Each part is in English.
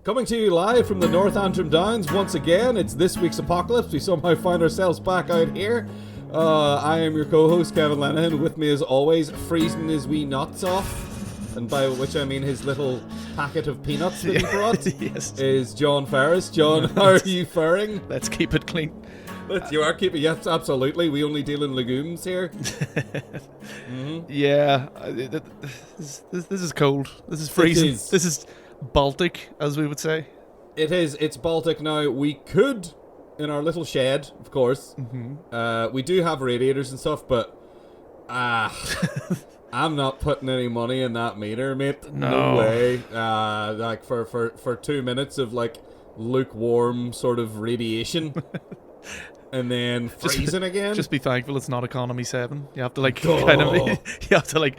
Coming to you live from the North Antrim Downs once again. It's this week's Apocalypse. We somehow find ourselves back out here. I am your co-host, Kevin Lenihan. With me as always, freezing his wee nuts off, and by which I mean his little packet of peanuts that he brought, yes, is John Ferris. John, how are you faring? Let's keep it clean. You are keeping, yes, absolutely. We only deal in legumes here. Yeah, this is cold. This is freezing. This is Baltic, as we would say. It is. It's Baltic now. We could, in our little shed, of course. We do have radiators and stuff, but I'm not putting any money in that meter, mate. No way. Like for 2 minutes of like lukewarm sort of radiation. And then freezing again. Just be thankful it's not economy 7. You have to like you have to like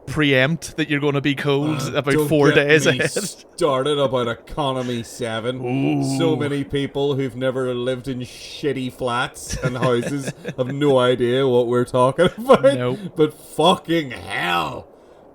preempt that you're going to be cold about 4 days ahead. Started about economy 7. Ooh. So many people who've never lived in shitty flats and houses have no idea what we're talking about. Nope. But fucking hell.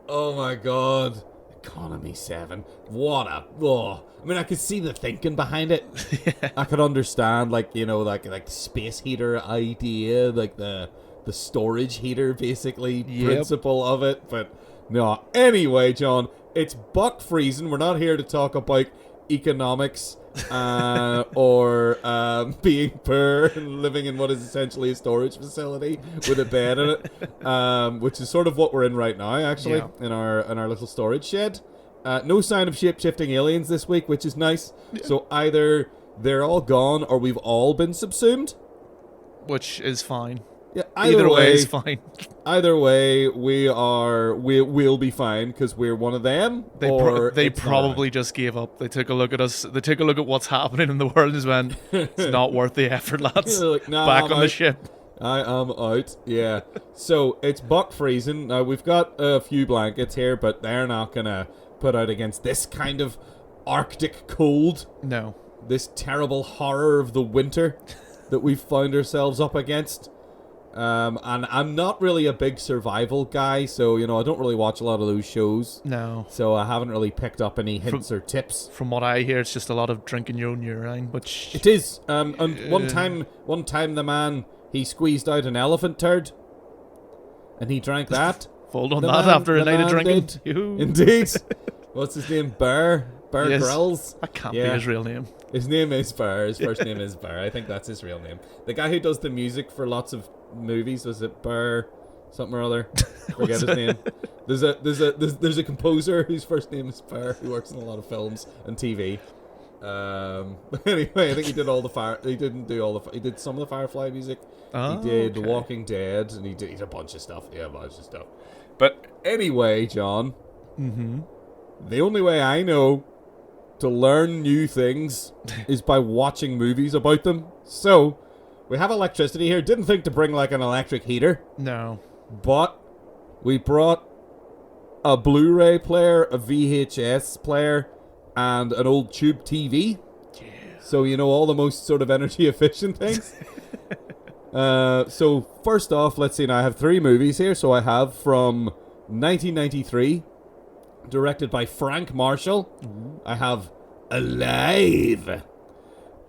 Oh my god. Economy 7. What a... Oh. I mean, I could see the thinking behind it. Yeah. I could understand, like, you know, like space heater idea, like the storage heater, basically, principle of it. But no. Anyway, John, it's buck freezing. We're not here to talk about economics or being poor and living in what is essentially a storage facility with a bed in it, which is sort of what we're in right now, actually, in our little storage shed. No sign of shape-shifting aliens this week, which is nice. Yeah. So either they're all gone or we've all been subsumed. Which is fine. Yeah, either way is fine. Either way, we'll be fine because we're one of them. They probably just gave up. They took a look at us. They took a look at what's happening in the world and just went, it's not worth the effort, lads. Like, nah, back on the ship. I am out. Yeah. So it's buck freezing. Now we've got a few blankets here, but they're not gonna put out against this kind of Arctic cold. No. This terrible horror of the winter that we've found ourselves up against. And I'm not really a big survival guy, so, you know, I don't really watch a lot of those shows. No. So I haven't really picked up any hints or tips. From what I hear, it's just a lot of drinking your own urine, which... It is. And one time the man, he squeezed out an elephant turd, and he drank that. Fold on that after a night of drinking. Indeed. What's his name? Bear Grylls? That can't be his real name. His name is Bear. His first name is Bear. I think that's his real name. The guy who does the music for lots of movies, was it Bear something or other? Forget his name. There's a composer whose first name is Bear who works in a lot of films and TV. Anyway, I think he did all the he did some of the Firefly music. He did The Walking Dead, and he did a bunch of stuff. Yeah, a bunch of stuff. But anyway, John, the only way I know to learn new things is by watching movies about them. So we have electricity here. Didn't think to bring like an electric heater. No. But we brought a Blu-ray player, a VHS player, and an old tube TV. Yeah. So, you know, all the most sort of energy efficient things. So first off, let's see. Now I have 3 movies here. So I have from 1993, directed by Frank Marshall. I have Alive.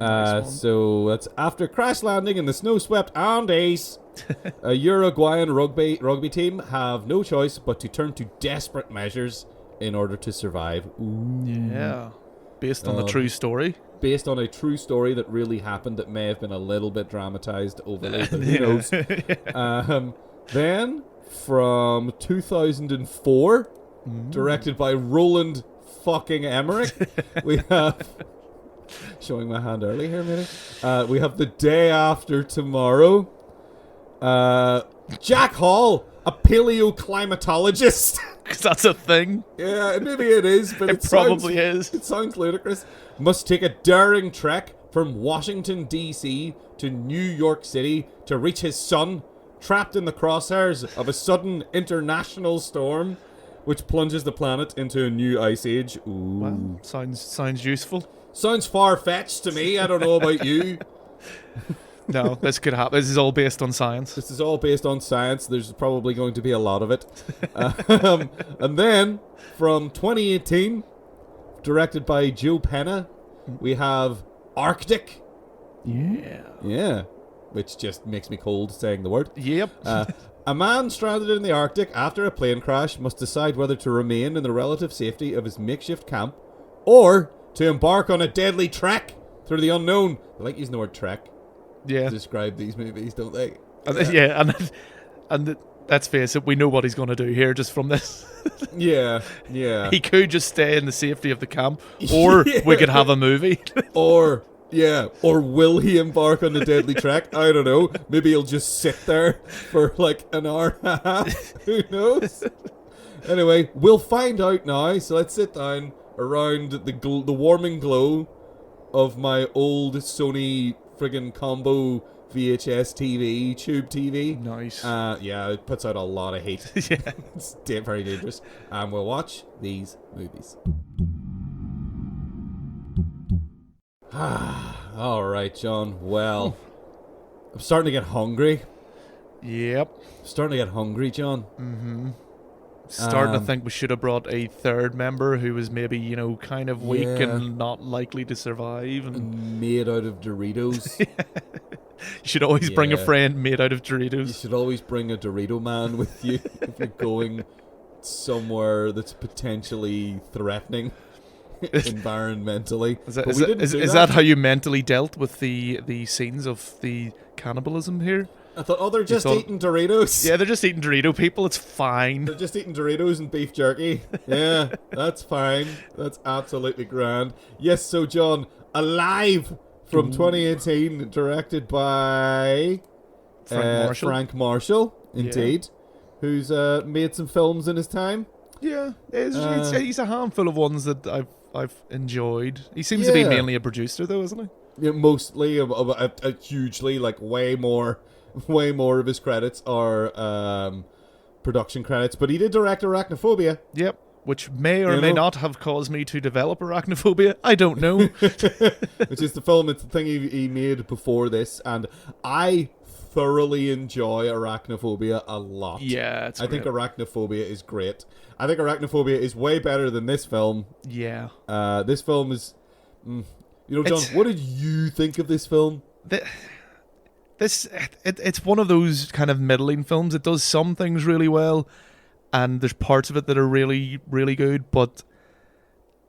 So that's after crash landing in the snow-swept Andes, a Uruguayan rugby team have no choice but to turn to desperate measures in order to survive. Ooh. Yeah. Based on a true story. Based on a true story that really happened that may have been a little bit dramatized overly, but who knows. Then, from 2004, directed by Roland fucking Emmerich, we have... Showing my hand early here, maybe. We have The Day After Tomorrow. Jack Hall, a paleoclimatologist. Because that's a thing. Yeah, maybe it is, but it probably is. It sounds ludicrous. Must take a daring trek from Washington, D.C. to New York City to reach his son, trapped in the crosshairs of a sudden international storm, which plunges the planet into a new ice age. Ooh. Well, sounds useful. Sounds far-fetched to me. I don't know about you. No, this could happen. This is all based on science. This is all based on science. There's probably going to be a lot of it. And then, from 2018, directed by Joe Penna. We have Arctic. Yeah. Which just makes me cold saying the word. Yep. A man stranded in the Arctic after a plane crash must decide whether to remain in the relative safety of his makeshift camp or to embark on a deadly trek through the unknown. I like using the word trek to describe these movies, don't they? And let's face it, we know what he's going to do here just from this. Yeah. He could just stay in the safety of the camp, or we could have a movie. Or will he embark on the deadly trek? I don't know. Maybe he'll just sit there for like an hour and a half. Who knows? Anyway, we'll find out now. So let's sit down around the warming glow of my old Sony friggin' combo VHS TV, tube TV. Nice. It puts out a lot of heat. Yeah. It's very dangerous. And we'll watch these movies. All right, John. Well, I'm starting to get hungry. Yep. Starting to get hungry, John. Mm-hmm. Starting to think we should have brought a third member who was maybe, kind of weak and not likely to survive. And made out of Doritos. You should always bring a friend made out of Doritos. You should always bring a Dorito man with you if you're going somewhere that's potentially threatening environmentally. Is that how you mentally dealt with the scenes of the cannibalism here? I thought, they're just eating Doritos. Yeah, they're just eating Dorito people. It's fine. They're just eating Doritos and beef jerky. Yeah, that's fine. That's absolutely grand. Yes, so John, Alive from 2018, directed by Frank Marshall, indeed, who's made some films in his time. Yeah, he's a handful of ones that I've enjoyed. He seems to be mainly a producer, though, isn't he? Yeah, mostly, hugely, like way more of his credits are production credits. But he did direct Arachnophobia. Yep, which may or may not have caused me to develop arachnophobia. I don't know. Which is the film, it's the thing he made before this, and I thoroughly enjoy Arachnophobia a lot. Yeah, I think Arachnophobia is great. I think Arachnophobia is way better than this film. Yeah. This film is... John, what did you think of this film? It's one of those kind of middling films. It does some things really well, and there's parts of it that are really, really good, but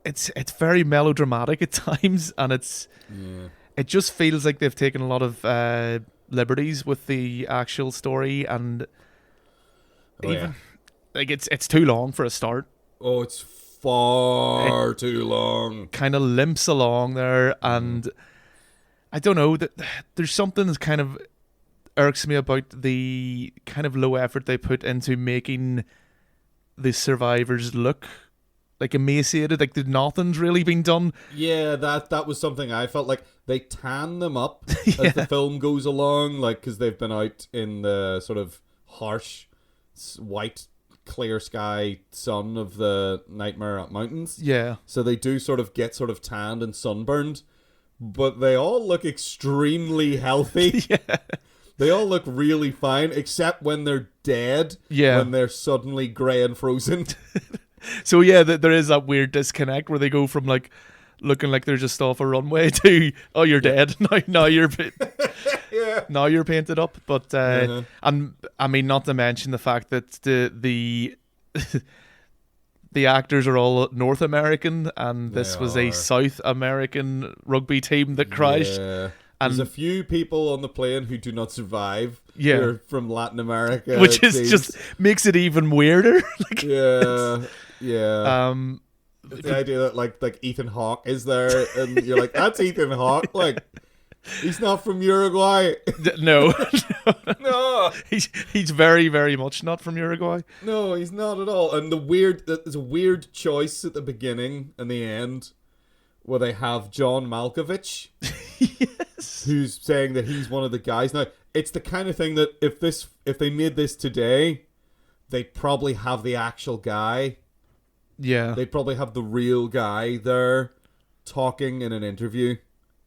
it's very melodramatic at times, and it just feels like they've taken a lot of liberties with the actual story, and it's too long for a start. Oh, it's far too long. Kind of limps along there, and I don't know, that there's something that kind of irks me about the kind of low effort they put into making the survivors look like emaciated, like nothing's really been done. Yeah, that was something I felt like they tan them up as the film goes along, like, because they've been out in the sort of harsh white clear sky sun of the Nightmare Mountains. Yeah. So they do sort of get sort of tanned and sunburned, but they all look extremely healthy. Yeah. They all look really fine, except when they're dead. Yeah. When they're suddenly grey and frozen. So yeah, there is that weird disconnect where they go from like looking like they're just off a runway to, oh, you're dead. Now you're now you're painted up. But and I mean, not to mention the fact that the the actors are all North American, and this was a South American rugby team that crashed. Yeah. And there's a few people on the plane who do not survive. Yeah. Who are from Latin America. Which is just makes it even weirder. Yeah. The idea that like Ethan Hawke is there, and you're like, that's Ethan Hawke. Like, he's not from Uruguay. No. No. He's very, very much not from Uruguay. No, he's not at all. And there's a weird choice at the beginning and the end where they have John Malkovich. Yes. Who's saying that he's one of the guys. Now, it's the kind of thing that if they made this today, they'd probably have the actual guy. Yeah. They'd probably have the real guy there talking in an interview.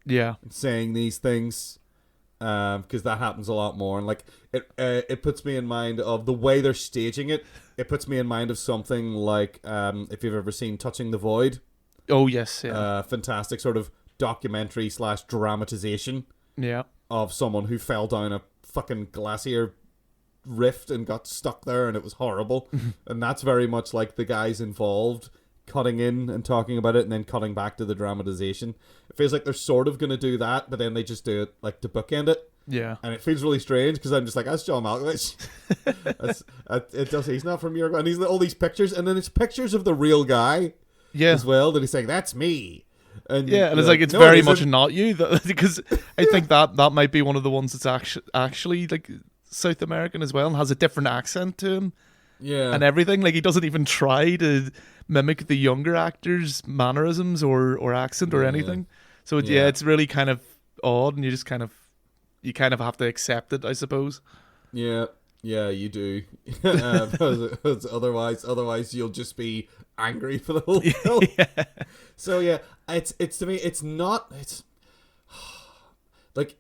Yeah. And saying these things. Because that happens a lot more. And like it puts me in mind of the way they're staging it. It puts me in mind of something like if you've ever seen Touching the Void. Oh yes, yeah, fantastic sort of documentary / dramatization yeah. of someone who fell down a fucking glacier rift and got stuck there, and it was horrible. And that's very much like the guys involved cutting in and talking about it and then cutting back to the dramatization. It feels like they're sort of going to do that, but then they just do it like to bookend it. Yeah. And it feels really strange because I'm just like, that's John Malkovich. It does. He's not from Uruguay. And he's all these pictures, and then it's pictures of the real guy as well that he's saying, that's me. And and it's like, it's no, very it much not you, because I think that might be one of the ones that's actually like South American as well and has a different accent to him. Yeah. And everything. Like, he doesn't even try to mimic the younger actors' mannerisms or accent or anything. So it's really kind of odd, and you just kind of have to accept it, I suppose. Yeah, you do. Otherwise you'll just be angry for the whole film. Yeah. So it's to me, it's like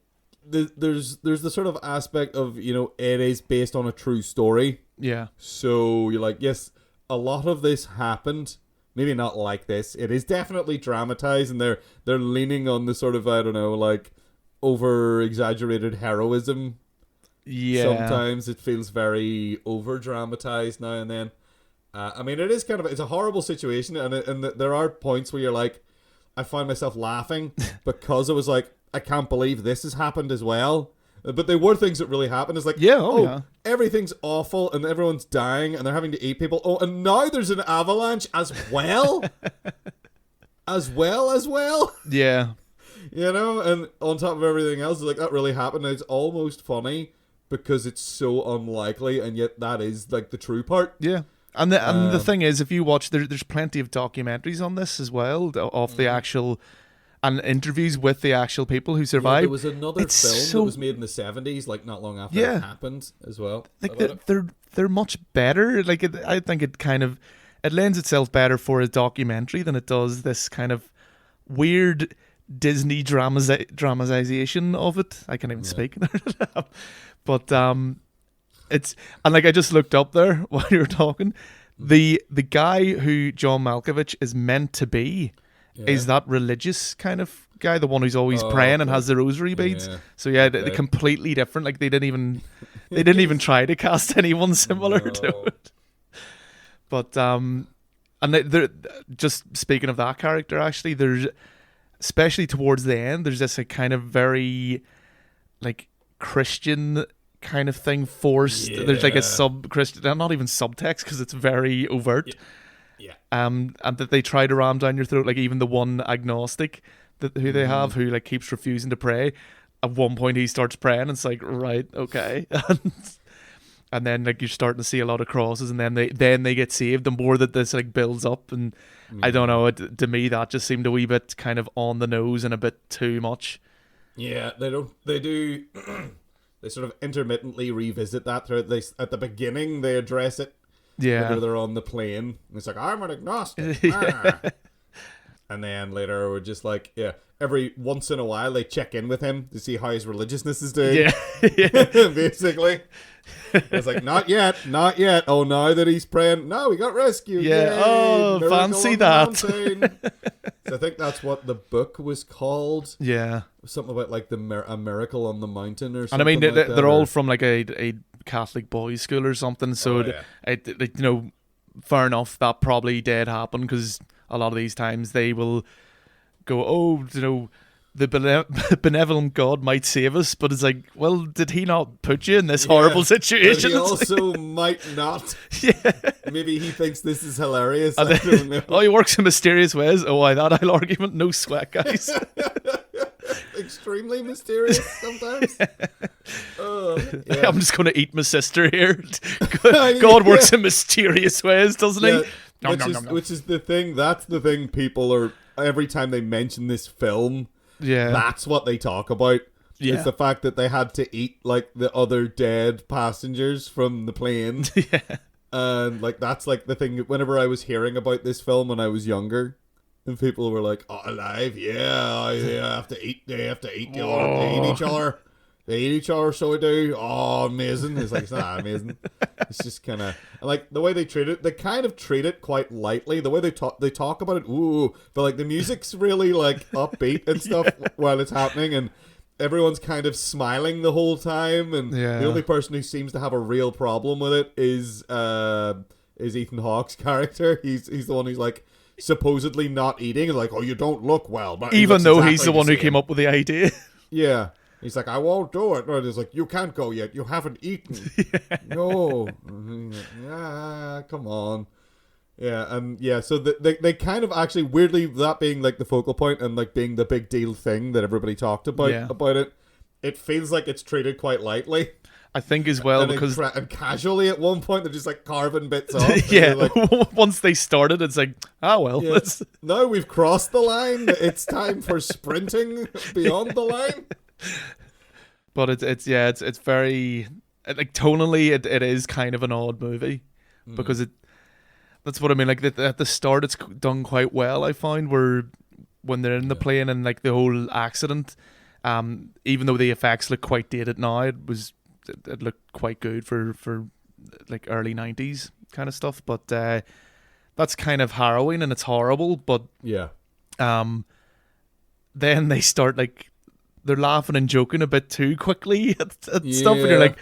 there's the sort of aspect of, it is based on a true story. Yeah. So you're like, yes, a lot of this happened. Maybe not like this. It is definitely dramatized, and they're leaning on the sort of, I don't know, like over exaggerated heroism. Yeah. Sometimes it feels very over dramatized now and then. I mean, it is it's a horrible situation, and there are points where you're like, I find myself laughing because it was like, I can't believe this has happened as well. But there were things that really happened. It's like, everything's awful and everyone's dying and they're having to eat people. Oh, and now there's an avalanche as well. as well. Yeah. And on top of everything else, it's like, that really happened. And it's almost funny because it's so unlikely, and yet that is like the true part. Yeah. And the thing is, if you watch, there's plenty of documentaries on this as well, of the actual, and interviews with the actual people who survived. Yeah, there was another film that was made in the 70s, like not long after it happened as well. Like, they're much better. Like, I think it lends itself better for a documentary than it does this kind of weird Disney dramatization of it. I can't even speak. But it's, and like, I just looked up there while you were talking. The guy who John Malkovich is meant to be is that religious kind of guy, the one who's always praying and has the rosary beads. So they're completely different. Like, they didn't even try to cast anyone similar to it. But and they're just speaking of that character, actually, there's, especially towards the end, there's this kind of very like Christian kind of thing forced. There's like a sub-Christian, not even subtext, because it's very overt. And that they try to ram down your throat. Like, even the one agnostic who they have, who like keeps refusing to pray, at one point he starts praying, and it's like, right, okay. And then like, you're starting to see a lot of crosses, and then they get saved. The more that this like builds up, and I don't know, to me that just seemed a wee bit kind of on the nose and a bit too much. Yeah, they do. They sort of intermittently revisit that throughout. At the beginning they address it. Yeah. Whenever they're on the plane, and it's like, I'm an agnostic. And then later we're just like, every once in a while they check in with him to see how his religiousness is doing. Basically. It's like, not yet. Oh, now that he's praying, no, we got rescued. Yeah. Yay, oh, fancy that. So I think that's what the book was called. Yeah. Something about like a miracle on the mountain or something. And I mean, like they're all from like a Catholic boys' school or something. So, fair enough, that probably did happen, because a lot of these times they will go, the benevolent God might save us, but it's like, well, did he not put you in this horrible situation? But he also might not. Maybe he thinks this is hilarious. I don't know. Oh, he works in mysterious ways. Oh, that I'll argument. No sweat, guys. Extremely mysterious sometimes. I'm just going to eat my sister here. God works in mysterious ways, doesn't he? Which is the thing. That's the thing people are, every time they mention this film, that's what they talk about. It's the fact that they had to eat like the other dead passengers from the plane. And like, that's like the thing. Whenever I was hearing about this film when I was younger, and people were like, "Oh, alive? Yeah, they have to eat. They have to eat each other." they eat each other, so we do. Oh, amazing. It's like, it's not amazing. It's just kind of like the way they treat it. They kind of treat it quite lightly. The way they talk about it. Ooh, but like the music's really like upbeat and stuff while it's happening, and everyone's kind of smiling the whole time. And the only person who seems to have a real problem with it is Ethan Hawke's character. He's the one who's like supposedly not eating, and like, oh, you don't look well. But even though he's the one who came up with the idea. Yeah. He's like, I won't do it. And he's like, you can't go yet. You haven't eaten. No. Yeah, come on. Yeah, and yeah, so they kind of actually, weirdly, that being like the focal point and like being the big deal thing that everybody talked about it, it feels like it's treated quite lightly. I think as well, and because... and casually at one point, they're just like carving bits off. Yeah, like, once they started, it's like, well. Yeah, now we've crossed the line. It's time for sprinting beyond the line. But it's very, like, tonally it is kind of an odd movie because that's what I mean. Like at the start, it's done quite well. I find where when they're in the plane and like the whole accident, even though the effects look quite dated now, it looked quite good for like early 90s kind of stuff. But that's kind of harrowing and it's horrible. But then they start like. They're laughing and joking a bit too quickly at stuff, and you're like,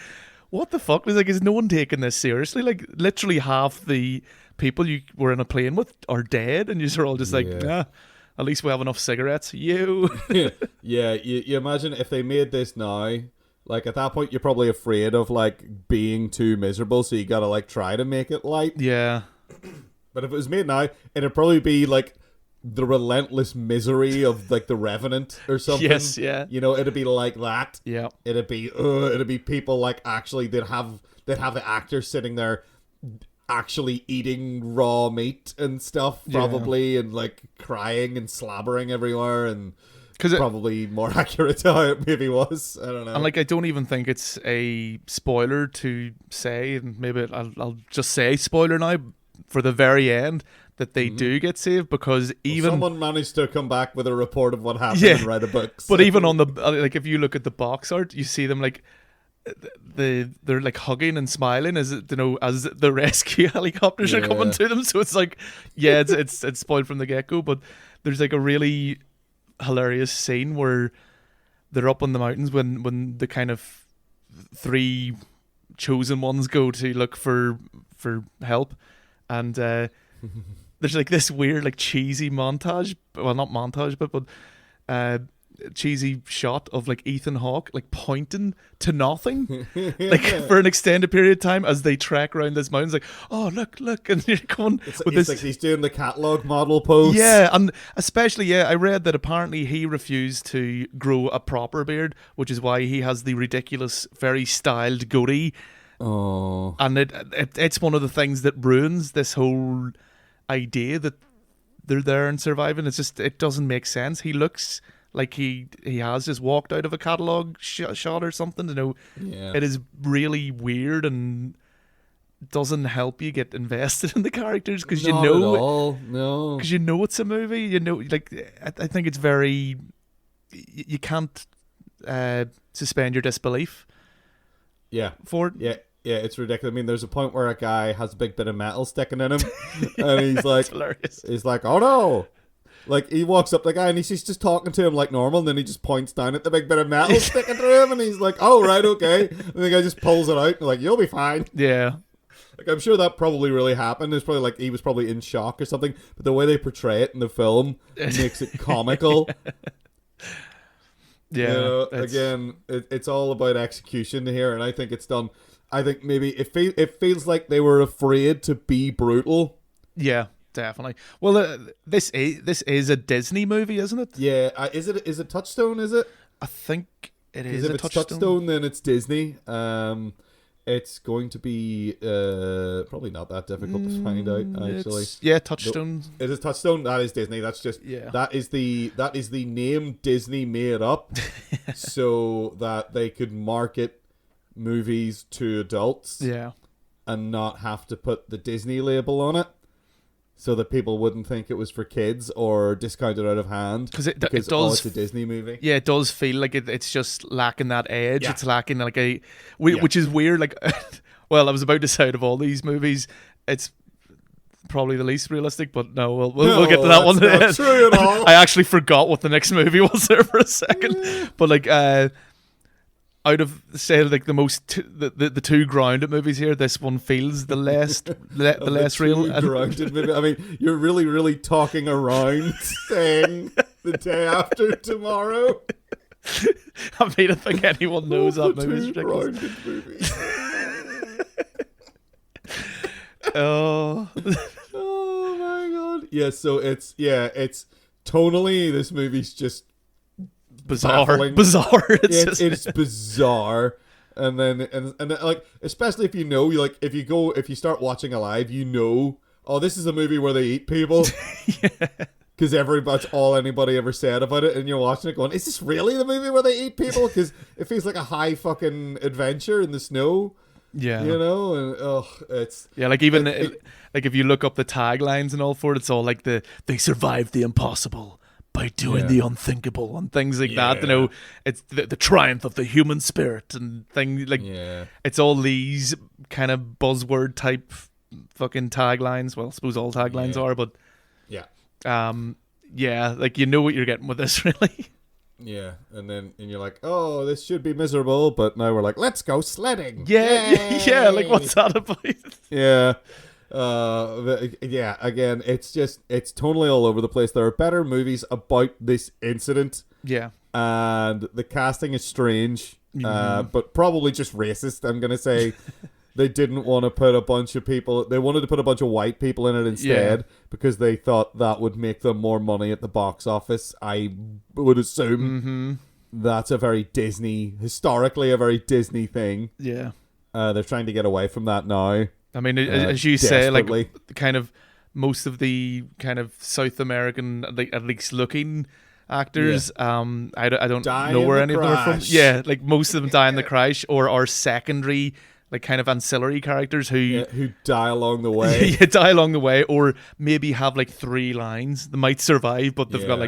what the fuck? It's like, is no one taking this seriously? Like, literally half the people you were in a plane with are dead, and you're all just like, at least we have enough cigarettes. You imagine if they made this now, like, at that point, you're probably afraid of, like, being too miserable, so you gotta, like, try to make it light. Yeah. But if it was made now, it'd probably be, like, the relentless misery of like The Revenant or something. Yes, yeah. You know, it'd be like that. Yeah. It'd be people like actually they'd have the actors sitting there actually eating raw meat and stuff probably and like crying and slabbering everywhere and probably more accurate to how it maybe was. I don't know. And like I don't even think it's a spoiler to say, and maybe I'll just say spoiler now for the very end. That they do get saved because even someone managed to come back with a report of what happened and write a book. So. But even on the like, if you look at the box art, you see them like they're like hugging and smiling as as the rescue helicopters are coming to them. So it's like, it's spoiled from the get go. But there's like a really hilarious scene where they're up on the mountains when the kind of three chosen ones go to look for help and. There's like this weird like cheesy montage, well not montage but cheesy shot of like Ethan Hawke like pointing to nothing like for an extended period of time as they trek around this mountain. It's like, oh look, and you're going it's like he's doing the catalogue model pose. Yeah, and especially I read that apparently he refused to grow a proper beard, which is why he has the ridiculous, very styled goatee. Oh, and it's one of the things that ruins this whole idea that they're there and surviving. It's just, it doesn't make sense. He looks like he has just walked out of a catalogue shot or something. It is really weird and doesn't help you get invested in the characters because at all. No, because it's a movie. Like I think it's very you can't suspend your disbelief. Yeah, for it. Yeah, it's ridiculous. I mean, there's a point where a guy has a big bit of metal sticking in him, and he's like, oh no! Like, he walks up to the guy and he's just talking to him like normal, and then he just points down at the big bit of metal sticking to him, and he's like, oh, right, okay. And the guy just pulls it out, and like, you'll be fine. Yeah. Like, I'm sure that probably really happened. It's probably like he was probably in shock or something, but the way they portray it in the film makes it comical. Yeah. Again, it's all about execution here, and I think it's done. I think maybe it feels like they were afraid to be brutal. Yeah, definitely. Well, this is a Disney movie, isn't it? Yeah. Is it Touchstone? Is it? I think it is. If it's Touchstone, then it's Disney. It's going to be probably not that difficult to find out. Actually, Touchstone. It is Touchstone. That is Disney. That's just that is the name Disney made up so that they could market movies to adults. Yeah. And not have to put the Disney label on it. so that people wouldn't think it was for kids or discounted out of hand. Because it because does. It's a Disney movie. Yeah, it does feel like it's just lacking that edge. Yeah. It's lacking like which is weird. Like, well, I was about to say out of all these movies, it's probably the least realistic, but no, we'll get to that one. Not true at all. I actually forgot what the next movie was there for a second. But like, out of say like the two grounded movies here, this one feels the less real. Grounded movie. I mean, you're really talking around saying The Day After Tomorrow. I mean, I think anyone knows that movie. Two grounded movies. Oh my god. Yeah, so it's tonally this movie's just bizarre. baffling. Bizarre. It's bizarre. And then like, especially if you know, like, if you start watching Alive, you know, oh, this is a movie where they eat people. Because that's all anybody ever said about it, and you're watching it going, is this really the movie where they eat people? Because it feels like a high fucking adventure in the snow. Yeah, you know, and it's like even like if you look up the taglines and all for it, it's all like they survived the impossible by doing the unthinkable and things like that. You know, it's the triumph of the human spirit and things like it's all these kind of buzzword type fucking taglines. Well, I suppose all taglines are, but like you know what you're getting with this, really. Yeah, and you're like, oh, this should be miserable, but now we're like, let's go sledding. Yeah, like what's that about? Yeah. Again, it's totally all over the place. There are better movies about this incident. Yeah. And the casting is strange, but probably just racist, I'm going to say. They didn't want to put a bunch of people... They wanted to put a bunch of white people in it instead because they thought that would make them more money at the box office. I would assume that's a very Disney... Historically, a very Disney thing. Yeah. They're trying to get away from that now. I mean, as you say, like, kind of most of the kind of South American, like, at least looking actors, I don't know where any of them are from. Yeah, like most of them die in the crash or are secondary... like kind of ancillary characters who die along the way. Die along the way, or maybe have like 3 lines. They might survive, but they've got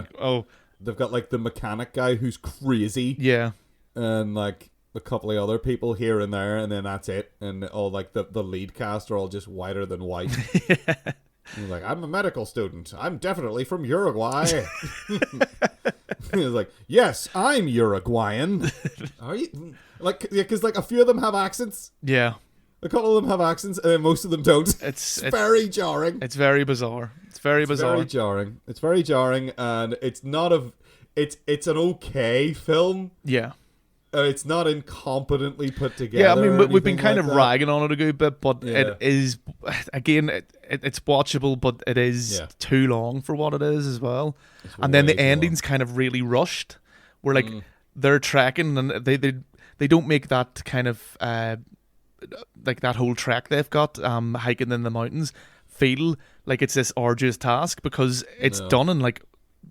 they've got like the mechanic guy who's crazy. Yeah. And like a couple of other people here and there, and then that's it. And all like the lead cast are all just whiter than white. He's like, I'm a medical student. I'm definitely from Uruguay. He's like, yes, I'm Uruguayan. Are you? Like, because like a few of them have accents. Yeah. A couple of them have accents, and then most of them don't. It's very jarring. It's very bizarre. It's very very jarring. It's very jarring, and it's not it's an okay film. Yeah. It's not incompetently put together. Yeah, I mean, we've been kind of ragging on it a good bit, but it is, again, it's watchable, but it is too long for what it is as well. And then the ending's kind of really rushed. Where like they're tracking and they don't make that kind of like that whole trek they've got hiking in the mountains feel like it's this arduous task because it's done in like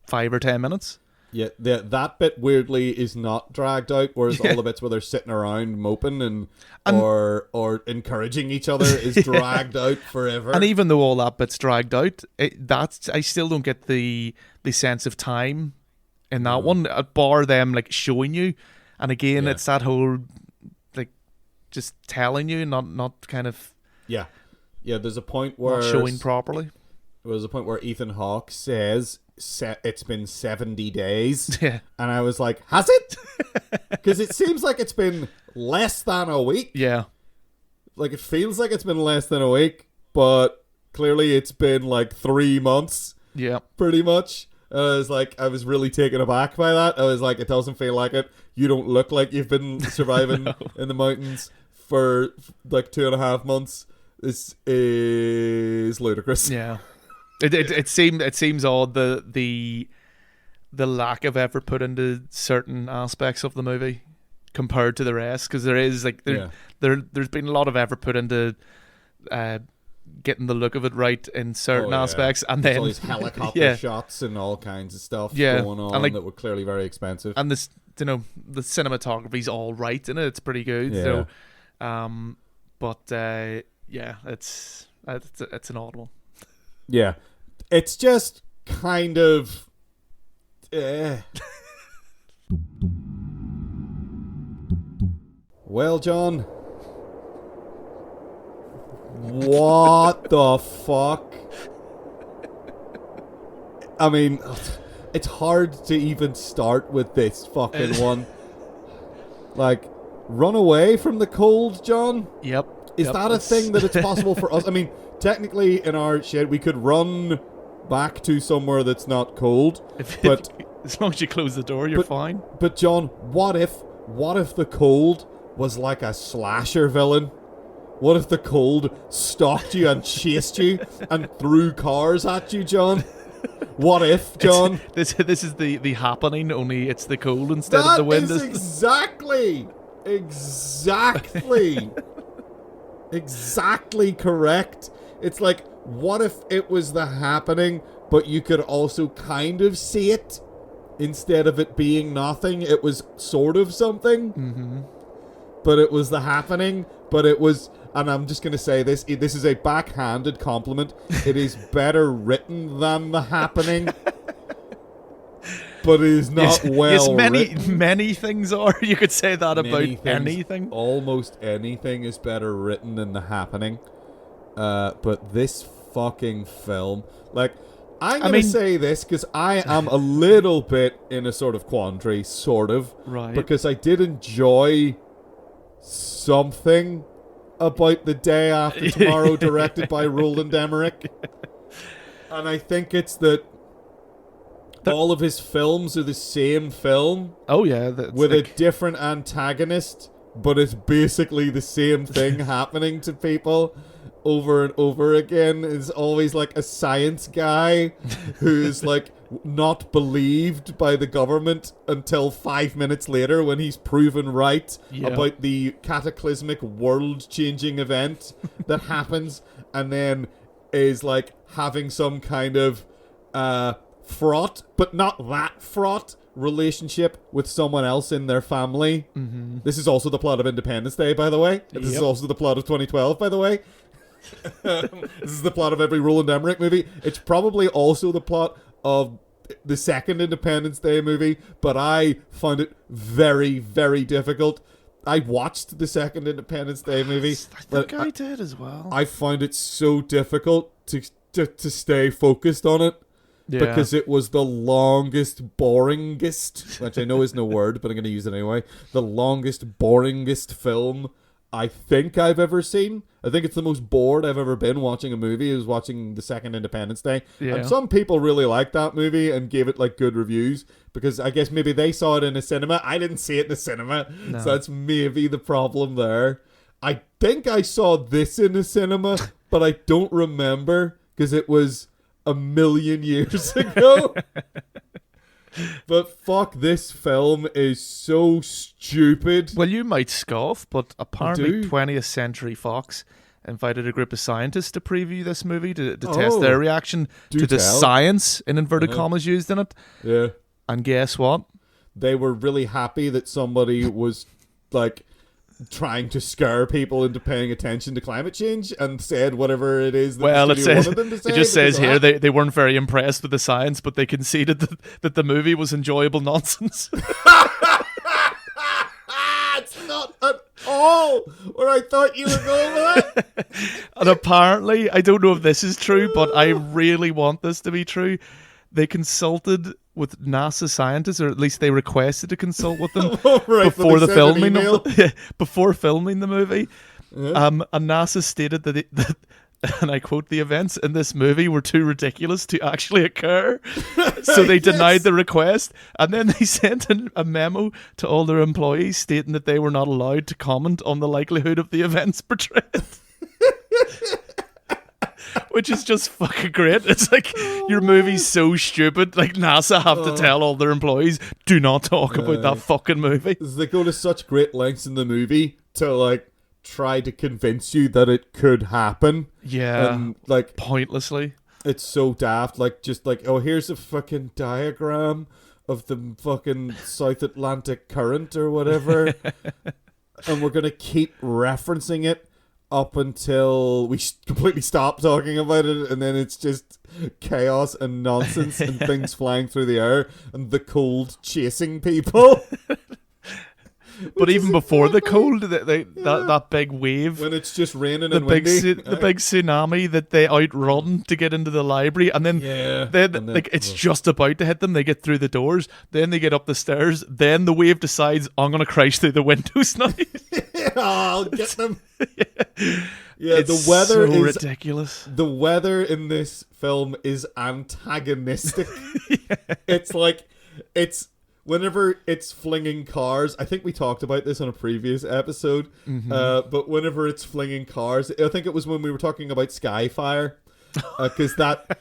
5 or 10 minutes. Yeah, that bit weirdly is not dragged out, whereas all the bits where they're sitting around moping and or encouraging each other is dragged out forever. And even though all that bit's dragged out, I still don't get the sense of time in that one, bar them like showing you. And again, it's that whole like just telling you, not kind of There's a point where not showing properly. There's a point where Ethan Hawke says it's been 70 days. Yeah. And I was like, has it? Because it seems like it's been less than a week. Yeah. Like, it feels like it's been less than a week, but clearly it's been like 3 months. Yeah. Pretty much. I was really taken aback by that. I was like, it doesn't feel like it. You don't look like you've been surviving in the mountains for like 2.5 months. This is ludicrous. Yeah. It seems odd the lack of effort put into certain aspects of the movie compared to the rest, because there is like there's been a lot of effort put into getting the look of it right in certain aspects, and then all these helicopter shots and all kinds of stuff going on, and like, that were clearly very expensive. And this, the cinematography's all right in it; it's pretty good. Yeah. So, it's an odd one. Yeah. It's just kind of... Well, John, what the fuck? I mean, it's hard to even start with this fucking one. Like, run away from the cold, John? Yep. Is that a thing that it's possible for us? I mean, technically in our shit, we could run back to somewhere that's not cold, but as long as you close the door, you're fine. But John, what if the cold was like a slasher villain? What if the cold stalked you and chased you and threw cars at you, John? What if, John? This is the happening, only it's the cold instead of the wind. That is exactly correct. It's like, what if it was the happening, but you could also kind of see it? Instead of it being nothing, it was sort of something. Mm-hmm. But it was the happening, but it was... And I'm just going to say this. This is a backhanded compliment. It is better written than the happening. But it is not written. Many things are. You could say that about anything. Almost anything is better written than the happening. But this fucking film... Like, I'm going to say this because I am a little bit in a sort of quandary, sort of. Right. Because I did enjoy something about The Day After Tomorrow, directed by Roland Emmerich. And I think it's that all of his films are the same film. Oh, yeah. With a different antagonist, but it's basically the same thing happening to people over and over again. Is always like a science guy who's like not believed by the government until 5 minutes later when he's proven right about the cataclysmic world-changing event that happens, and then is like having some kind of fraught, but not that fraught, relationship with someone else in their family. Mm-hmm. This is also the plot of Independence Day, by the way. This is also the plot of 2012, by the way. This is the plot of every Roland Emmerich movie. It's probably also the plot of the second Independence Day movie, but I found it very, very difficult. I watched the second Independence Day movie. I think I did as well. I found it so difficult to stay focused on it. Yeah. Because it was the longest, boringest, which I know isn't a word, but I'm going to use it anyway, the longest, boringest film I think I've ever seen. I think it's the most bored I've ever been watching a movie is watching the second Independence Day. Yeah. And some people really liked that movie and gave it like good reviews because I guess maybe they saw it in a cinema. I didn't see it in a cinema, so that's maybe the problem there. I think I saw this in a cinema, but I don't remember because it was a million years ago. But fuck, this film is so stupid. Well, you might scoff, but apparently 20th Century Fox invited a group of scientists to preview this movie to test their reaction to the science, in inverted commas, used in it. Yeah. And guess what? They were really happy that somebody was, like, trying to scare people into paying attention to climate change and said whatever it is that the studio wanted them to say. It just says here they weren't very impressed with the science, but they conceded that the movie was enjoyable nonsense. It's not at all where I thought you were going with that. And apparently, I don't know if this is true, but I really want this to be true. They consulted with NASA scientists, or at least they requested to consult with them before the filming before filming the movie. Yeah. And NASA stated that, and I quote, "the events in this movie were too ridiculous to actually occur," so they denied the request. And then they sent in a memo to all their employees stating that they were not allowed to comment on the likelihood of the events portrayed. Which is just fucking great. It's like, your movie's so stupid. Like, NASA have to tell all their employees, do not talk about that fucking movie. They go to such great lengths in the movie to, like, try to convince you that it could happen. Yeah. And, like, pointlessly. It's so daft. Like, just like, oh, here's a fucking diagram of the fucking South Atlantic Current or whatever. And we're going to keep referencing it up until we completely stop talking about it, and then it's just chaos and nonsense and things flying through the air and the cold chasing people. But even before the cold, that big wave, when it's just raining and windy, the big tsunami that they outrun to get into the library, and then it's just about to hit them. They get through the doors, then they get up the stairs, then the wave decides, I'm gonna crash through the windows now. I'll get them. Yeah, it's the weather so is ridiculous. The weather in this film is antagonistic. It's like whenever it's flinging cars, I think we talked about this on a previous episode, but whenever it's flinging cars, I think it was when we were talking about Skyfire, because that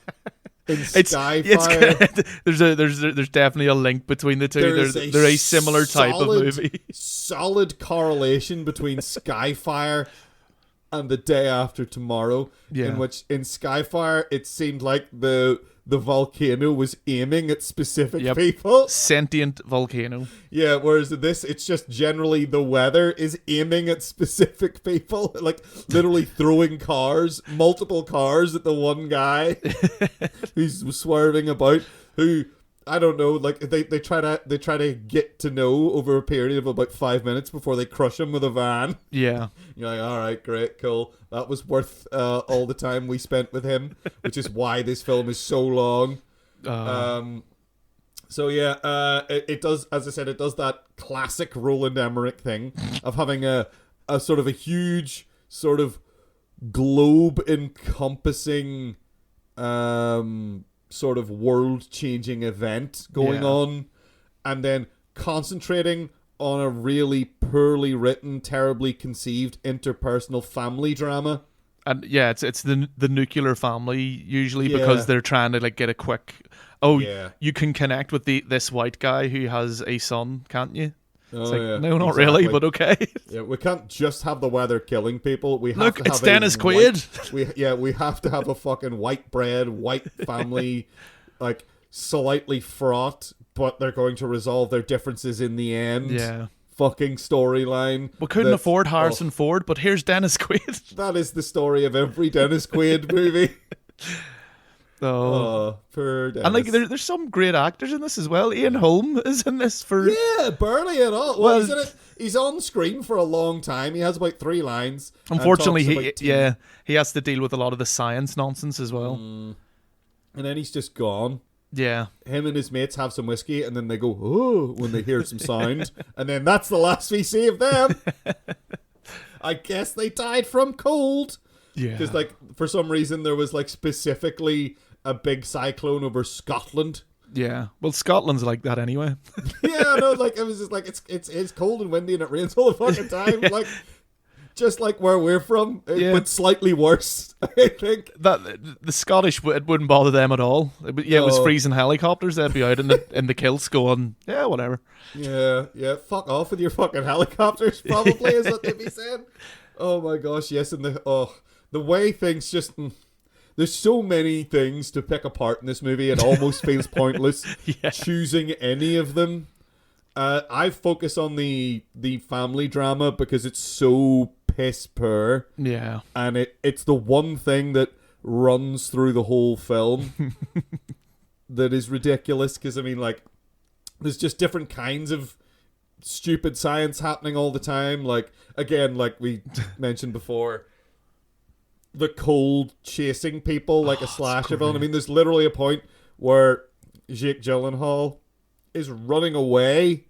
in Skyfire, there's definitely a link between the two. They're a similar type of movie. Solid correlation between Skyfire and The Day After Tomorrow, in which in Skyfire it seemed like the volcano was aiming at specific people. Sentient volcano. Yeah, whereas in this, it's just generally the weather is aiming at specific people. Like, literally throwing multiple cars at the one guy who's swerving about, who, I don't know, like, they try to get to know over a period of about 5 minutes before they crush him with a van. Yeah. You're like, all right, great, cool. That was worth all the time we spent with him, which is why this film is so long. So yeah, it does, as I said, it does that classic Roland Emmerich thing of having a sort of a huge sort of globe encompassing sort of world-changing event going on, and then concentrating on a really poorly written, terribly conceived interpersonal family drama. And yeah, it's the nuclear family usually, because they're trying to like get a quick, you can connect with this white guy who has a son, can't you? It's no, not really, but okay. Yeah, we can't just have the weather killing people. We have to have it's Dennis Quaid. We have to have a fucking white bread, white family, like slightly fraught, but they're going to resolve their differences in the end. Yeah. Fucking storyline. We couldn't afford Harrison Ford, but here's Dennis Quaid. That is the story of every Dennis Quaid movie. Oh, poor Dennis. And like, there's some great actors in this as well. Ian Holm is in this for... Yeah, barely at all. Well, he's in it. He's on screen for a long time. He has about 3 lines. Unfortunately, he has to deal with a lot of the science nonsense as well. And then he's just gone. Yeah. Him and his mates have some whiskey, and then they go, oh, when they hear some sound. And then that's the last we see of them. I guess they died from cold. Yeah. Because, like, for some reason, there was, like, specifically a big cyclone over Scotland. Yeah. Well, Scotland's like that anyway. Yeah, no, like, it was just like, it's cold and windy and it rains all the fucking time. Like, just like where we're from, but slightly worse, I think. That the Scottish, it wouldn't bother them at all. It was freezing helicopters. They'd be out in the kilts going, yeah, whatever. Yeah, fuck off with your fucking helicopters, probably, is what they'd be saying. Oh my gosh, yes, and the way things just... There's so many things to pick apart in this movie, it almost feels pointless choosing any of them. I focus on the family drama because it's so piss poor. Yeah. And it's the one thing that runs through the whole film that is ridiculous, because, I mean, like, there's just different kinds of stupid science happening all the time. Like, again, like we mentioned before, the cold chasing people like a slasher film. I mean, there's literally a point where Jake Gyllenhaal is running away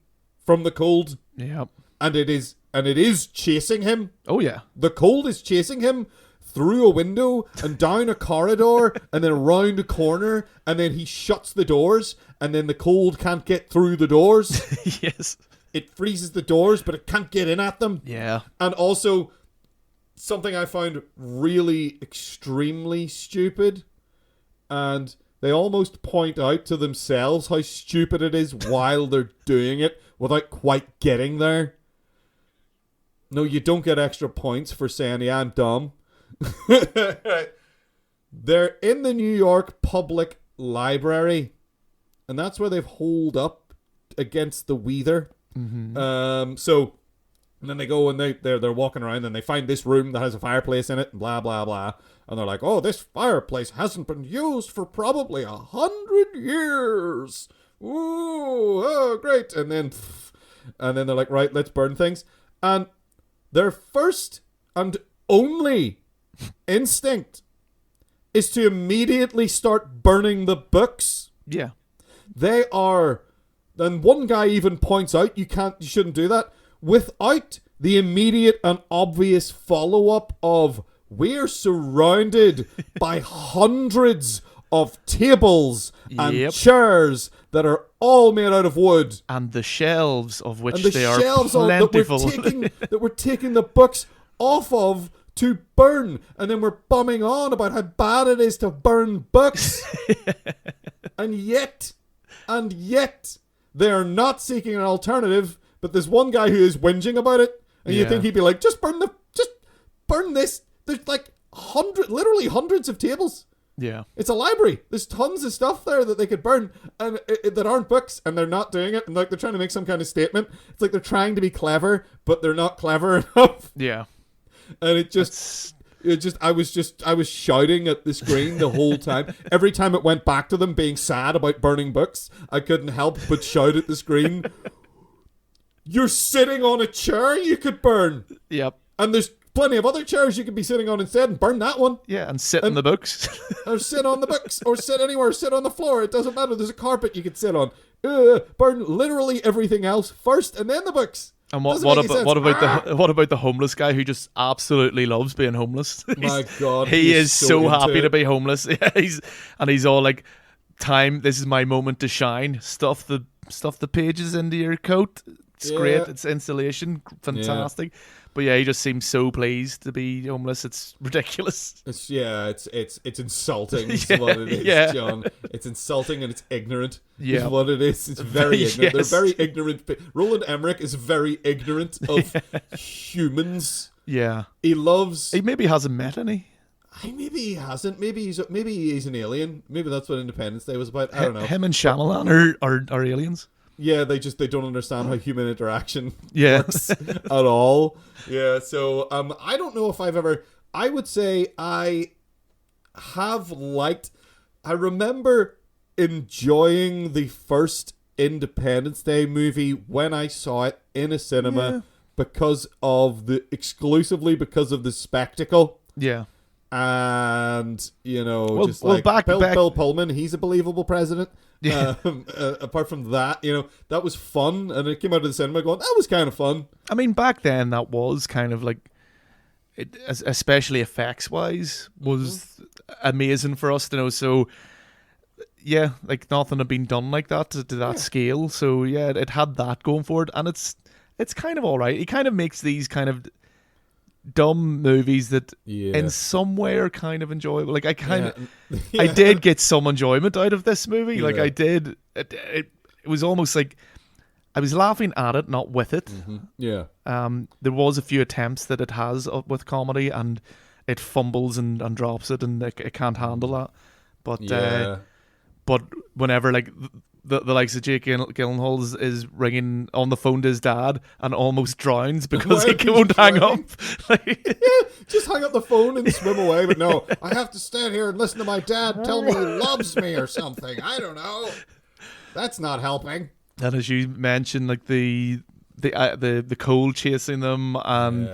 from the cold. Yep. And it is chasing him. Oh yeah. The cold is chasing him through a window and down a corridor and then around a corner, and then he shuts the doors, and then the cold can't get through the doors. Yes. It freezes the doors, but it can't get in at them. Yeah. And also, something I found really extremely stupid, and they almost point out to themselves how stupid it is while they're doing it without quite getting there. No, you don't get extra points for saying, yeah, I'm dumb. They're in the New York Public Library, and that's where they've holed up against the weather. Mm-hmm. So And then they go and they're walking around and they find this room that has a fireplace in it and blah, blah, blah. And they're like, oh, this fireplace hasn't been used for probably 100 years. Ooh, oh, great. And then they're like, right, let's burn things. And their first and only instinct is to immediately start burning the books. Yeah. They are... And one guy even points out you shouldn't do that without the immediate and obvious follow-up of we're surrounded by hundreds of tables and chairs that are all made out of wood. And the shelves of which and they are plentiful. That we're taking the books off of to burn. And then we're bumming on about how bad it is to burn books. and yet, they are not seeking an alternative. But there's one guy who is whinging about it, and you think he'd be like, just burn this. There's like literally hundreds of tables. Yeah. It's a library. There's tons of stuff there that they could burn and that aren't books, and they're not doing it. And like they're trying to make some kind of statement. It's like they're trying to be clever, but they're not clever enough. Yeah. And I was shouting at the screen the whole time. Every time it went back to them being sad about burning books, I couldn't help but shout at the screen. You're sitting on a chair you could burn. Yep. And there's plenty of other chairs you could be sitting on instead and burn that one. Yeah, and sit in the books. Or sit on the books. Or sit anywhere. Sit on the floor. It doesn't matter. There's a carpet you could sit on. Burn literally everything else first and then the books. And what about the homeless guy who just absolutely loves being homeless? My God. He is so happy to be homeless. He's all like, this is my moment to shine. Stuff the pages into your coat. It's great. It's insulation. Fantastic. Yeah. But yeah, he just seems so pleased to be homeless. It's ridiculous. It's insulting. Is what it is, John. It's insulting and it's ignorant. Yeah, is what it is. It's very ignorant. They're very ignorant. Roland Emmerich is very ignorant of humans. Yeah, he maybe hasn't met any. Maybe he hasn't. Maybe he's an alien. Maybe that's what Independence Day was about. I don't know. Him and Shyamalan are aliens. Yeah, they don't understand how human interaction works at all. Yeah, so I don't know if I would say I remember enjoying the first Independence Day movie when I saw it in a cinema exclusively because of the spectacle. Yeah. And, Bill Pullman, he's a believable president. Yeah. Apart from that, that was fun. And it came out of the cinema going, that was kind of fun. I mean, back then, that was kind of like, especially effects-wise, was amazing for us to know. So, yeah, like nothing had been done like that to that scale. So, yeah, it had that going for it. And it's kind of all right. It kind of makes these kind of dumb movies that in some way are kind of enjoyable. Like I did get some enjoyment out of this movie. Like I did. It was almost like I was laughing at it, not with it. Mm-hmm. Yeah. There was a few attempts that it has with comedy, and it fumbles and drops it, and it can't handle that. But whenever like the likes of Jake Gyllenhaal is ringing on the phone to his dad and almost drowns because he won't hang up. Just hang up the phone and swim away. But no, I have to stand here and listen to my dad tell me he loves me or something. I don't know. That's not helping. And as you mentioned, like the cold chasing them and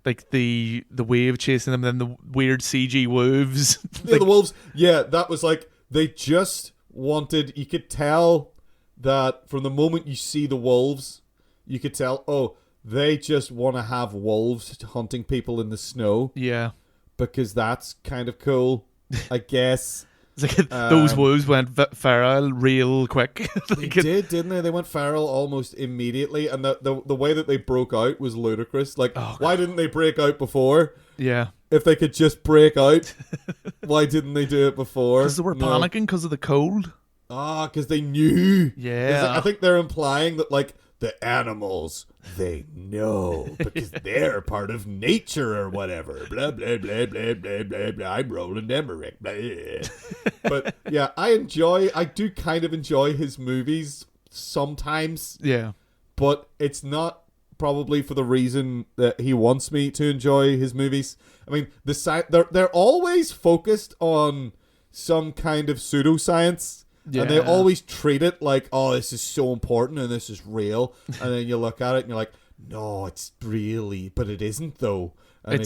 like the wave chasing them, and then the weird CG wolves. Yeah, the wolves. Yeah, that was like they just wanted. You could tell that from the moment you see the wolves, you could tell. They just want to have wolves hunting people in the snow. Yeah, because that's kind of cool, I guess. It's like those wolves went feral real quick. They did, didn't they? They went feral almost immediately, and the way that they broke out was ludicrous. Like, why didn't they break out before? Yeah. If they could just break out, why didn't they do it before? Because they were panicking because of the cold. Because they knew. Yeah. I think they're implying that, like, the animals, they know because they're part of nature or whatever. Blah, blah, blah, blah, blah, blah, blah. I'm Roland Emmerich. Blah. But, yeah, I do kind of enjoy his movies sometimes. Yeah. But it's not probably for the reason that he wants me to enjoy his movies. I mean, they're always focused on some kind of pseudoscience, and they always treat it like, oh, this is so important and this is real. And then you look at it and you're like, no, it's really, but it isn't though. And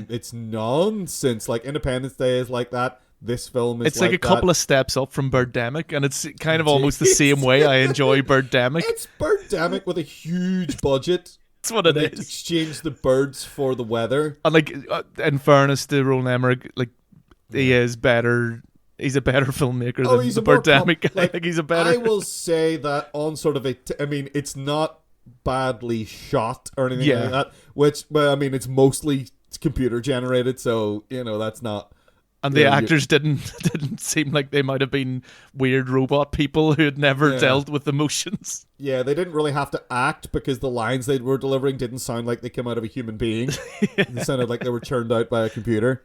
it's nonsense. Like Independence Day is like that. This film is like a couple of steps up from Birdemic, and it's kind of almost the same way I enjoy Birdemic. It's Birdemic with a huge budget. That's what it is. Exchange the birds for the weather. And like, in fairness to Roland Emmerich, like he is better. He's a better filmmaker than the Birdemic guy. I think he's a better. I will say that on sort of I mean, it's not badly shot or anything like that. Which, well, I mean, it's mostly computer generated, so that's not. And the actors didn't seem like they might have been weird robot people who had never dealt with emotions. Yeah, they didn't really have to act because the lines they were delivering didn't sound like they came out of a human being. They sounded like they were churned out by a computer.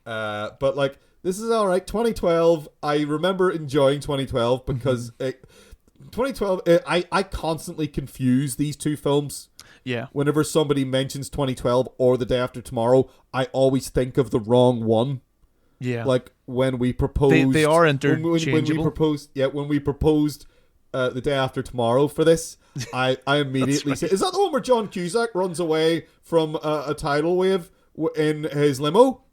But like, this is all right. 2012, I remember enjoying 2012 because 2012, I constantly confuse these two films. Yeah. Whenever somebody mentions 2012 or The Day After Tomorrow, I always think of the wrong one. Yeah, like when we proposed, they are interchangeable. When we proposed The Day After Tomorrow for this, I immediately said, "Is that the one where John Cusack runs away from a tidal wave in his limo,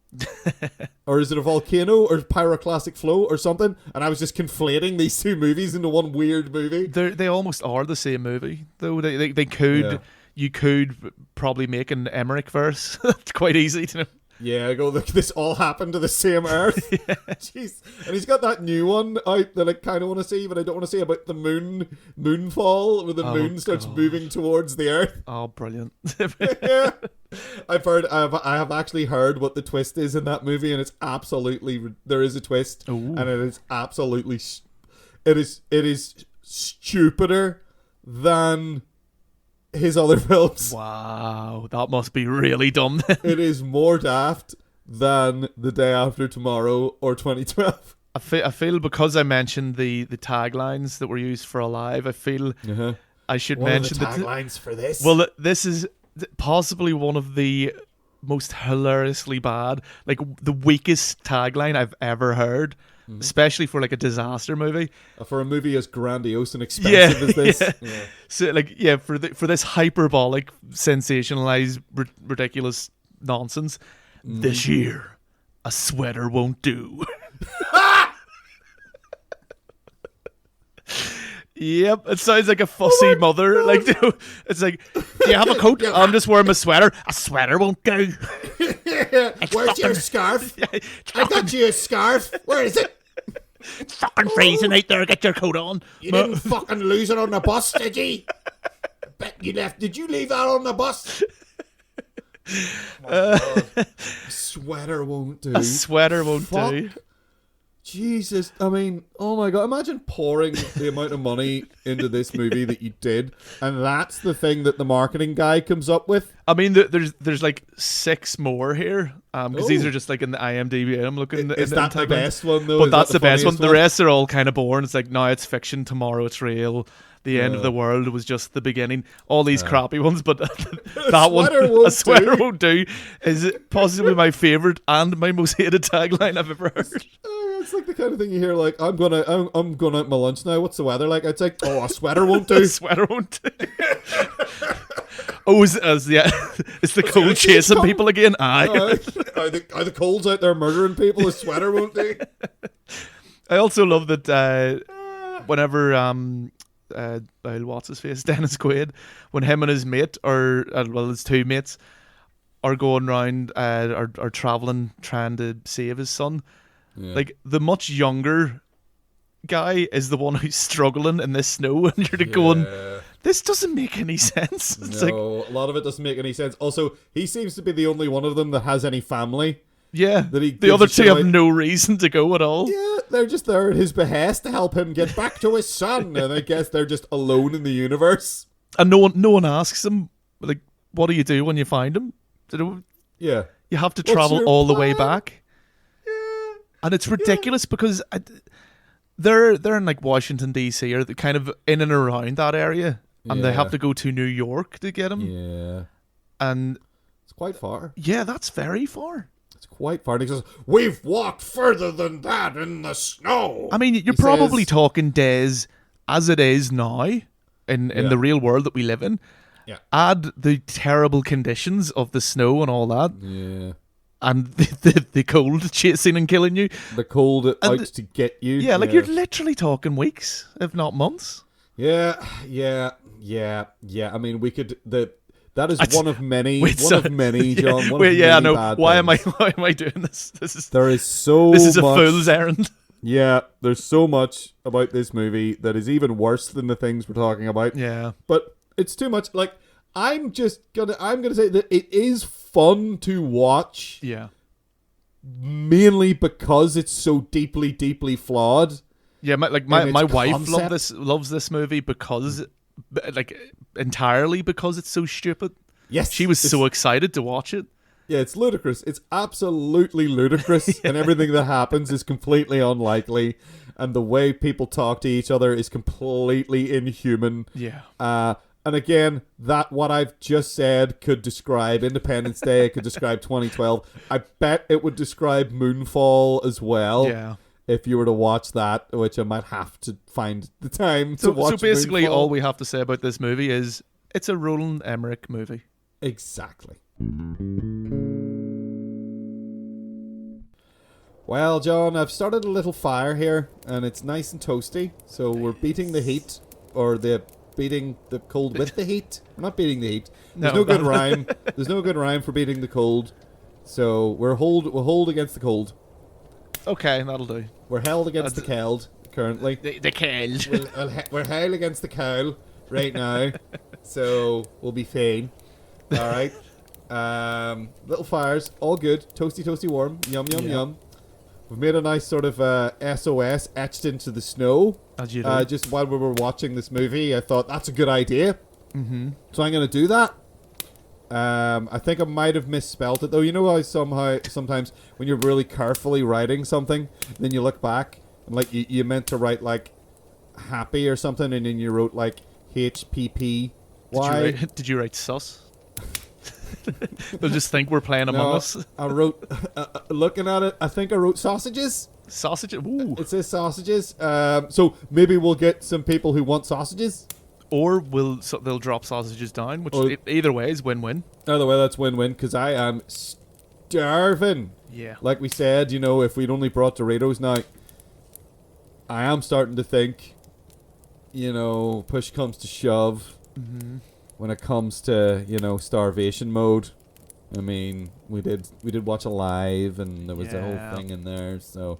or is it a volcano or pyroclastic flow or something?" And I was just conflating these two movies into one weird movie. They almost are the same movie, though. They could. Yeah. You could probably make an Emmerich verse. It's quite easy to know. Yeah, this all happened to the same Earth. Jeez. And he's got that new one out that I kind of want to see, but I don't want to see, about the moonfall, where the moon starts moving towards the Earth. Oh, brilliant. Yeah. I have actually heard what the twist is in that movie, and it's absolutely, there is a twist. Ooh. And it is absolutely, it is stupider than his other films. Wow, that must be really dumb. It is more daft than The Day After Tomorrow or 2012. I feel because I mentioned the taglines that were used for Alive, I feel I should mention the taglines for this. Well, this is possibly one of the most hilariously bad, like the weakest tagline I've ever heard. Especially for like a disaster movie, for a movie as grandiose and expensive as this. Yeah. So like, for this hyperbolic, sensationalized, ridiculous nonsense. This year, a sweater won't do. Yep, it sounds like a fussy mother. Like, it's like, do you have a coat? I'm just wearing my sweater. A sweater won't do. Where's your scarf? I got you a scarf. Where is it? It's fucking freezing out there. Get your coat on. You didn't fucking lose it on the bus, did you? I bet you left. Did you leave that on the bus? A sweater won't do. A sweater won't do. Jesus, I mean, oh my God, imagine pouring the amount of money into this movie that you did, and that's the thing that the marketing guy comes up with. I mean, there's like 6 more here, because these are just like in the IMDb. I'm looking. Is that the best one though? But that's the best one. The rest are all kind of boring. It's like, now it's fiction, tomorrow it's real. The end of the world was just the beginning. All these crappy ones, but that one, a sweater won't do, is possibly my favourite and my most hated tagline I've ever heard. It's like the kind of thing you hear, like, I'm going out my lunch now. What's the weather like? It's like, oh, a sweater won't do. A sweater won't do. It's the cold chasing people again. Aye. Are the colds out there murdering people? A sweater won't do. I also love that whenever what's his face, Dennis Quaid, when him and his mate, or his 2 mates, are going around, are traveling trying to save his son. Yeah. Like, the much younger guy is the one who's struggling in this snow, and you're going, this doesn't make any sense. It's no, a lot of it doesn't make any sense. Also, he seems to be the only one of them that has any family. Yeah, the other 2 have no reason to go at all. Yeah, they're just there at his behest to help him get back to his son, and I guess they're just alone in the universe. And no one asks him, like, what do you do when you find him? Yeah, you have to travel all the way back. And it's ridiculous because they're in like Washington DC, or kind of in and around that area, and they have to go to New York to get him. Yeah. And it's quite far. Yeah, that's very far. It's quite far. And he says, "We've walked further than that in the snow." I mean, you're probably talking days as it is now in the real world that we live in. Yeah. Add the terrible conditions of the snow and all that. Yeah. And the cold chasing and killing you. The cold out to get you. Yeah, like you're literally talking weeks, if not months. Yeah. I mean, we could... That is one of many, John. I know. Why am I doing this? This is a fool's errand. Yeah, there's so much about this movie that is even worse than the things we're talking about. Yeah, but it's too much. Like, I'm gonna say that it is fun to watch. Yeah, mainly because it's so deeply, deeply flawed. Yeah, my wife loves this movie because. Like entirely because it's so stupid. Yes, she was so excited to watch it. Yeah, it's ludicrous. It's absolutely ludicrous, and everything that happens is completely unlikely, and the way people talk to each other is completely inhuman. Yeah. And again, that what I've just said could describe Independence Day. It could describe 2012. I bet it would describe Moonfall as well. Yeah. If you were to watch that, which I might have to find the time to watch. So basically, Moonfall. all we have to say about this movie is it's a Roland Emmerich movie. Exactly. Well, John, I've started a little fire here, and it's nice and toasty. So we're beating the heat, or beating the cold with the heat. We're not beating the heat. There's no good rhyme. There's no good rhyme for beating the cold. So we'll hold against the cold. Okay, that'll do. We're held against the cold currently. The cold. We're held against the cold right now, so we'll be fine. All right. Little fires, all good. Toasty, warm. Yum, yum. We've made a nice sort of SOS etched into the snow. As you do. Just while we were watching this movie, I thought that's a good idea. Mm-hmm. So I'm going to do that. I think I might have misspelled it though. You know how sometimes when you're really carefully writing something, then you look back and like you meant to write like happy or something, and then you wrote like HPP. Why? Did you write sus? They'll just think we're playing Among Us. I wrote, looking at it, I think I wrote sausages. Sausages? Ooh. It says sausages. So maybe we'll get some people who want sausages. Or they'll drop sausages down, which either way is win-win. Either way, that's win-win, because I am starving. Yeah. Like we said, if we'd only brought Doritos now, I am starting to think, push comes to shove. Mm-hmm. When it comes to, starvation mode. I mean, we did watch Alive, and there was a whole thing in there, so,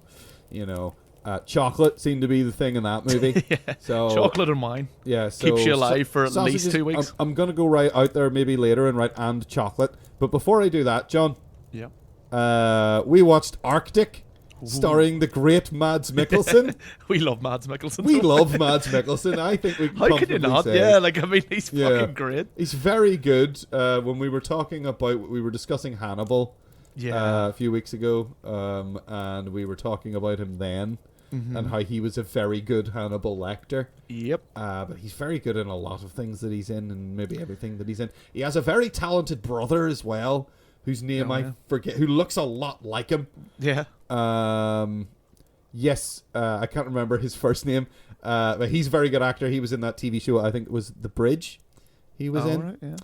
chocolate seemed to be the thing in that movie. Yeah. So chocolate and wine. Yeah, so keeps you alive for at least 2 weeks. I'm gonna go right out there maybe later and write and chocolate. But before I do that, John. Yeah. We watched Arctic, starring the great Mads Mikkelsen. We love Mads Mikkelsen. We love Mads Mikkelsen. I think we can How can you not? say. Yeah, he's fucking great. He's very good. When we were discussing Hannibal. Yeah. A few weeks ago, and we were talking about him then, and how he was a very good Hannibal Lecter. Yep. But he's very good in a lot of things that he's in, and maybe everything that he's in. He has a very talented brother as well, whose name I forget, who looks a lot like him. Yeah. Yes, I can't remember his first name, but he's a very good actor. He was in that TV show, I think it was The Bridge. He was in. Right, yeah.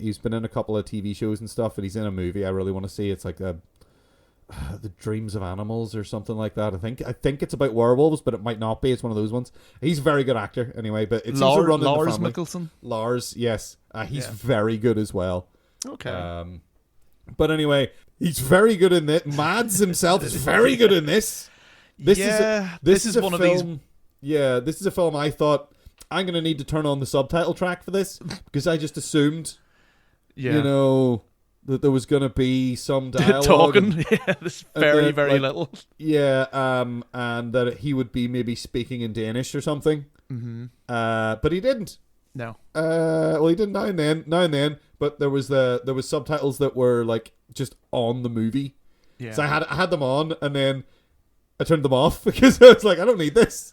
He's been in a couple of TV shows and stuff, and he's in a movie I really want to see. It's like The Dreams of Animals or something like that. I think it's about werewolves, but it might not be. It's one of those ones. He's a very good actor anyway, but it seems to run in the family. Mikkelsen? Lars, yes. He's very good as well. Okay. But anyway, he's very good in this. Mads himself is very good in this. This is one of these. Yeah, this is a film I thought I'm going to need to turn on the subtitle track for this, because I just assumed, that there was going to be some dialogue. Talking. There's very little. Yeah, and that he would be maybe speaking in Danish or something. Mm-hmm. But he didn't. No. Well, he didn't now and then, but there was subtitles that were like just on the movie. Yeah. So I had them on, and then I turned them off because I was like, I don't need this.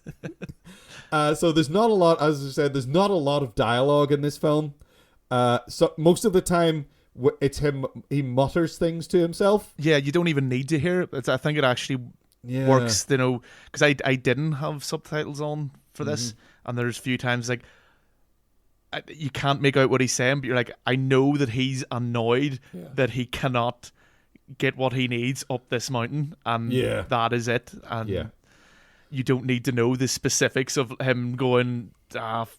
So there's not a lot, as I said, there's not a lot of dialogue in this film. So most of the time, it's him. He mutters things to himself. Yeah, you don't even need to hear it. I think it actually works, because I didn't have subtitles on for this, and there's a few times like you can't make out what he's saying, but you're like, I know that he's annoyed that he cannot get what he needs up this mountain, and that is it. And you don't need to know the specifics of him going,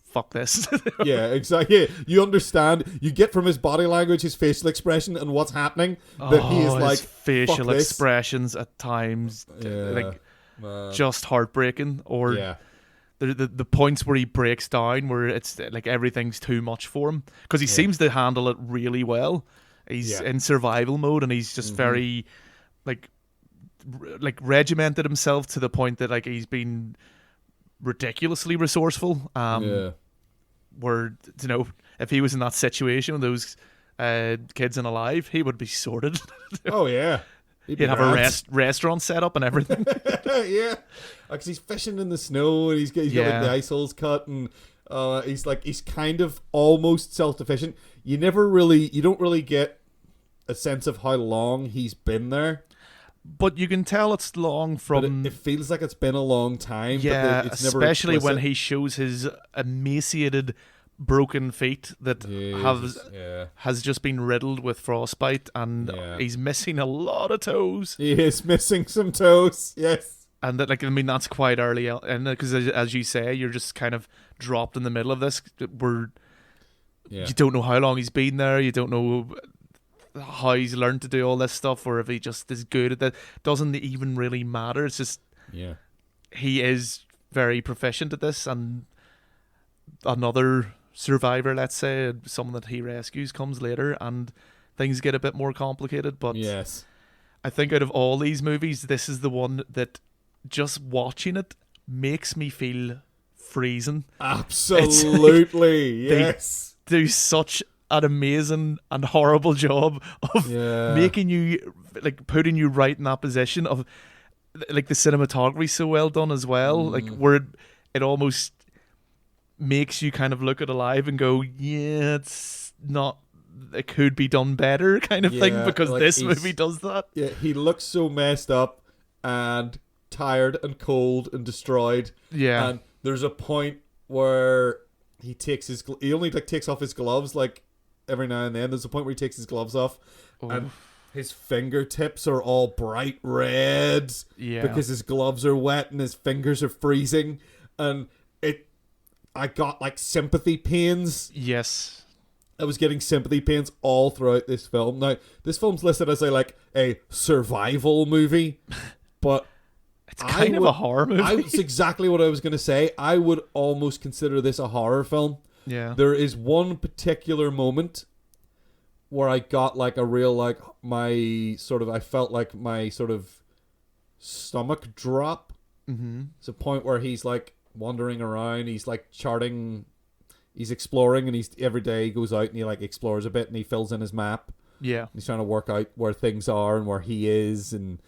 fuck this. Yeah, exactly. Yeah, you understand. You get from his body language, his facial expression, and what's happening that he is like, his facial fuck this. expressions at times, just heartbreaking. Or the points where he breaks down, where it's like everything's too much for him, because he seems to handle it really well. He's in survival mode, and he's just very like regimented himself to the point that like he's been ridiculously resourceful. Where, you know, if he was in that situation with those kids and alive, he would be sorted. Oh yeah, he'd have a restaurant set up and everything. Yeah, because he's fishing in the snow, and he's got like the ice holes cut, and he's kind of almost self-sufficient. You don't really get a sense of how long he's been there. But you can tell it's long from... But it feels like it's been a long time. Yeah, but it's never especially explicit. when he shows his emaciated, broken feet that has just been riddled with frostbite, and he's missing a lot of toes. He is missing some toes, yes. And that, like, I mean, that's quite early, and because as you say, you're just kind of dropped in the middle of this. Where you don't know how long he's been there. You don't know how he's learned to do all this stuff, or if he just is good at that. Doesn't even really matter. It's just he is very proficient at this, and another survivor, let's say, someone that he rescues, comes later, and things get a bit more complicated. But I think out of all these movies, this is the one that just watching it makes me feel freezing. Absolutely, yes. They do such an amazing and horrible job of making you, like, putting you right in that position of, like, the cinematography so well done as well, like, where it almost makes you kind of look at Alive and go, it's not, it could be done better kind of thing, because like this movie does that. Yeah, he looks so messed up and tired and cold and destroyed. Yeah. And there's a point where he only like takes off his gloves like every now and then. There's a point where he takes his gloves off and his fingertips are all bright red because his gloves are wet and his fingers are freezing, and I got like sympathy pains. Yes. I was getting sympathy pains all throughout this film. Now, this film's listed as a survival movie, but it's kind of a horror movie. That's exactly what I was going to say. I would almost consider this a horror film. Yeah. There is one particular moment where I got like a real I felt like my sort of stomach drop. Mm-hmm. It's a point where he's like wandering around, he's like charting, he's exploring, and every day he goes out and he like explores a bit and he fills in his map. Yeah. He's trying to work out where things are and where he is, and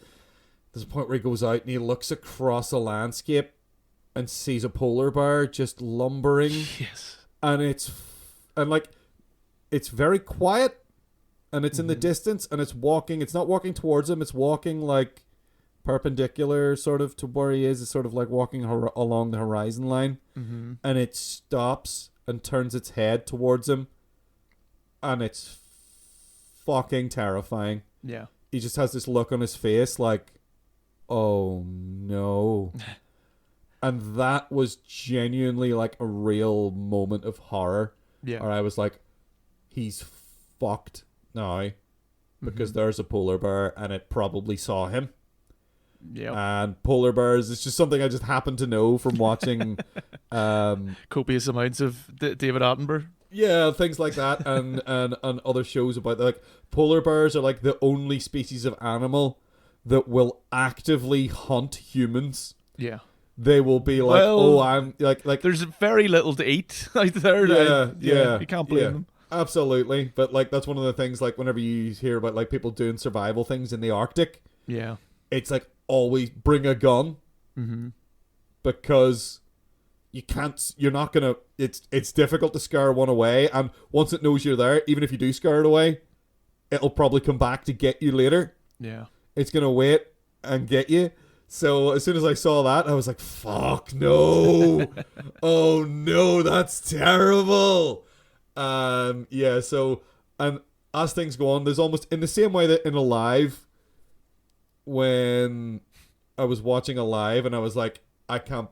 there's a point where he goes out and he looks across a landscape and sees a polar bear just lumbering. Yes. And it's very quiet, and it's in the distance, and it's not walking towards him, it's walking like perpendicular sort of to where he is. It's sort of like walking along the horizon line. Mm-hmm. And it stops and turns its head towards him, and it's fucking terrifying. Yeah. He just has this look on his face like, oh no. And that was genuinely like a real moment of horror. Yeah. Or I was like, he's fucked now, because there's a polar bear and it probably saw him. Yeah. And polar bears is just something I just happen to know from watching copious amounts of David Attenborough. Yeah, things like that, and other shows about that. Like, polar bears are like the only species of animal that will actively hunt humans. Yeah. They will be like, I'm like. There's very little to eat out there. Yeah. You can't blame them. Absolutely, but like that's one of the things. Like whenever you hear about like people doing survival things in the Arctic, yeah, it's like always bring a gun, because you're not gonna, it's difficult to scare one away, and once it knows you're there, even if you do scare it away, it'll probably come back to get you later. Yeah. It's gonna wait and get you. So as soon as I saw that, I was like, fuck no. Oh no, that's terrible. Yeah, so, and as things go on, there's almost, in the same way that in Alive, when I was watching Alive and I was like,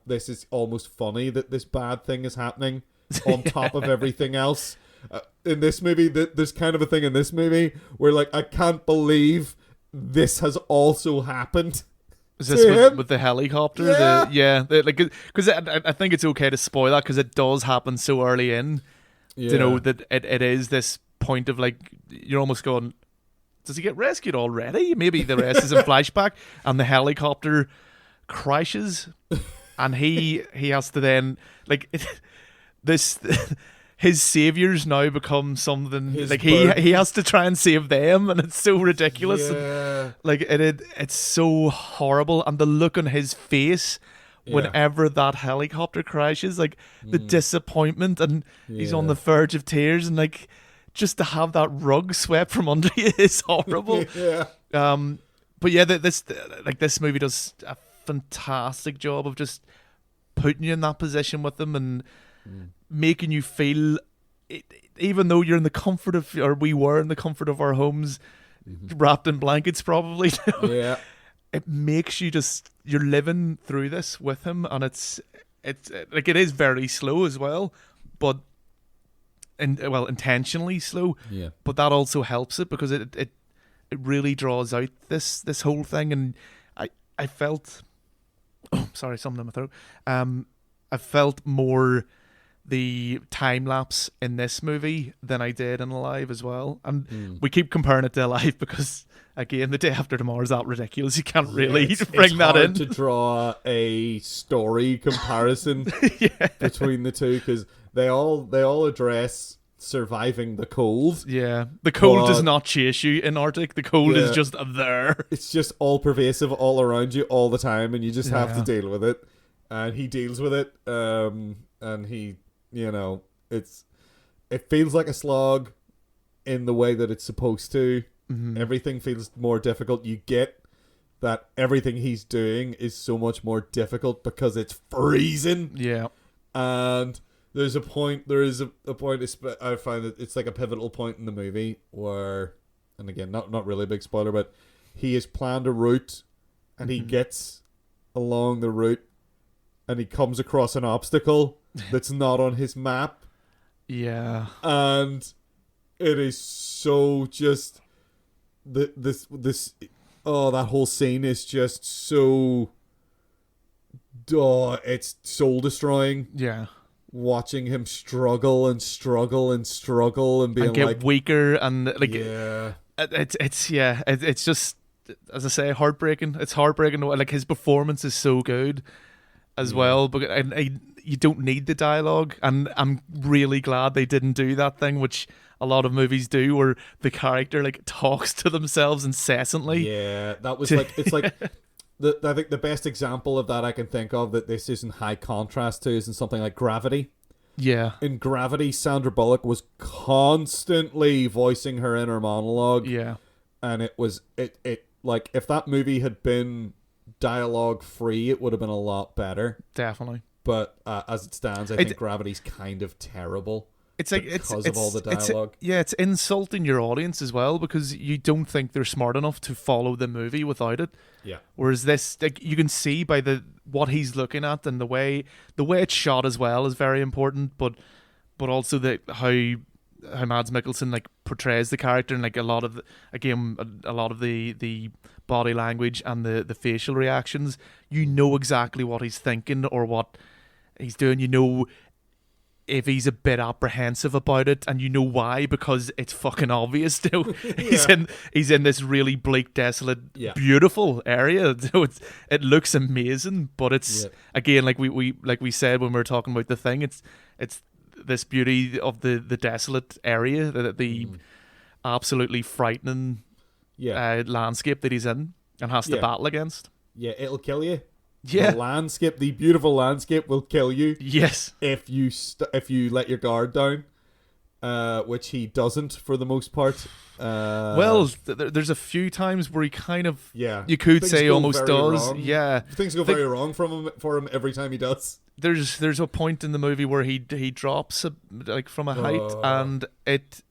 this is almost funny that this bad thing is happening on top of everything else. In this movie, there's kind of a thing in this movie where, like, I can't believe this has also happened. Is this with the helicopter? Yeah. Because I think it's okay to spoil that because it does happen so early in. Yeah. You know, that it is this point of, like, you're almost going, does he get rescued already? Maybe the rest is in flashback, and the helicopter crashes, and he has to then, like, his saviors now become something, like, he has to try and save them, and it's so ridiculous. Yeah. And, like, it's so horrible, and the look on his face whenever that helicopter crashes, like, the disappointment, and he's on the verge of tears, and, like, just to have that rug swept from under you is horrible. Yeah. But yeah, this movie does a fantastic job of just putting you in that position with them and making you feel, even though you're in the comfort of, or we were in the comfort of our homes, wrapped in blankets probably. Yeah. It makes you just, you're living through this with him, and it's like, it is very slow as well, but intentionally slow. Yeah. But that also helps it because it really draws out this whole thing, and I felt, sorry, something in my throat. I felt more the time lapse in this movie than I did in Alive as well, and we keep comparing it to Alive because, again, The Day After Tomorrow is that ridiculous. You can't really bring that in. It's hard to draw a story comparison between the two because they all address surviving the cold. Yeah, the cold does not chase you in Arctic. The cold is just there. It's just all pervasive, all around you, all the time, and you just have to deal with it. And he deals with it, and he, you know, it feels like a slog in the way that it's supposed to. Everything feels more difficult. You get that everything he's doing is so much more difficult because it's freezing. Yeah. And there is a point, I find that it's like a pivotal point in the movie where, and again, not really a big spoiler, but he has planned a route and he gets along the route and he comes across an obstacle that's not on his map. Yeah. And it is so just, that whole scene is just so, it's soul destroying. Yeah. Watching him struggle and struggle and struggle and being and get like weaker and like it's just, as I say, heartbreaking. It's heartbreaking. Like, his performance is so good as well, but you don't need the dialogue, and I'm really glad they didn't do that thing which a lot of movies do, where the character, like, talks to themselves incessantly. Yeah, that was like, it's like I think the best example of that I can think of that this is in high contrast to is in something like Gravity. Yeah. In Gravity, Sandra Bullock was constantly voicing her inner monologue. Yeah. And it was, like, if that movie had been dialogue free, it would have been a lot better. Definitely. But as it stands, I think Gravity's kind of terrible. It's like because of all the dialogue. It's insulting your audience as well because you don't think they're smart enough to follow the movie without it. Yeah. Whereas this, like, you can see by what he's looking at, and the way it's shot as well is very important. But also how Mads Mikkelsen, like, portrays the character, and, like, a lot of the body language and the facial reactions. You know exactly what he's thinking or what he's doing. You know if he's a bit apprehensive about it, and you know why, because it's fucking obvious. He's in this really bleak, desolate, beautiful area. So it looks amazing, but it's again, like we said when we were talking about the thing, it's this beauty of the desolate area, the absolutely frightening landscape that he's in and has to battle against. Yeah, it'll kill you. Yeah. The landscape, the beautiful landscape, will kill you. Yes. If you let your guard down, which he doesn't for the most part. Well, there's a few times where he kind of, yeah, you could things say go almost very does. wrong. Yeah. Things go very wrong for him every time he does. There's a point in the movie where he drops like from a height, and it,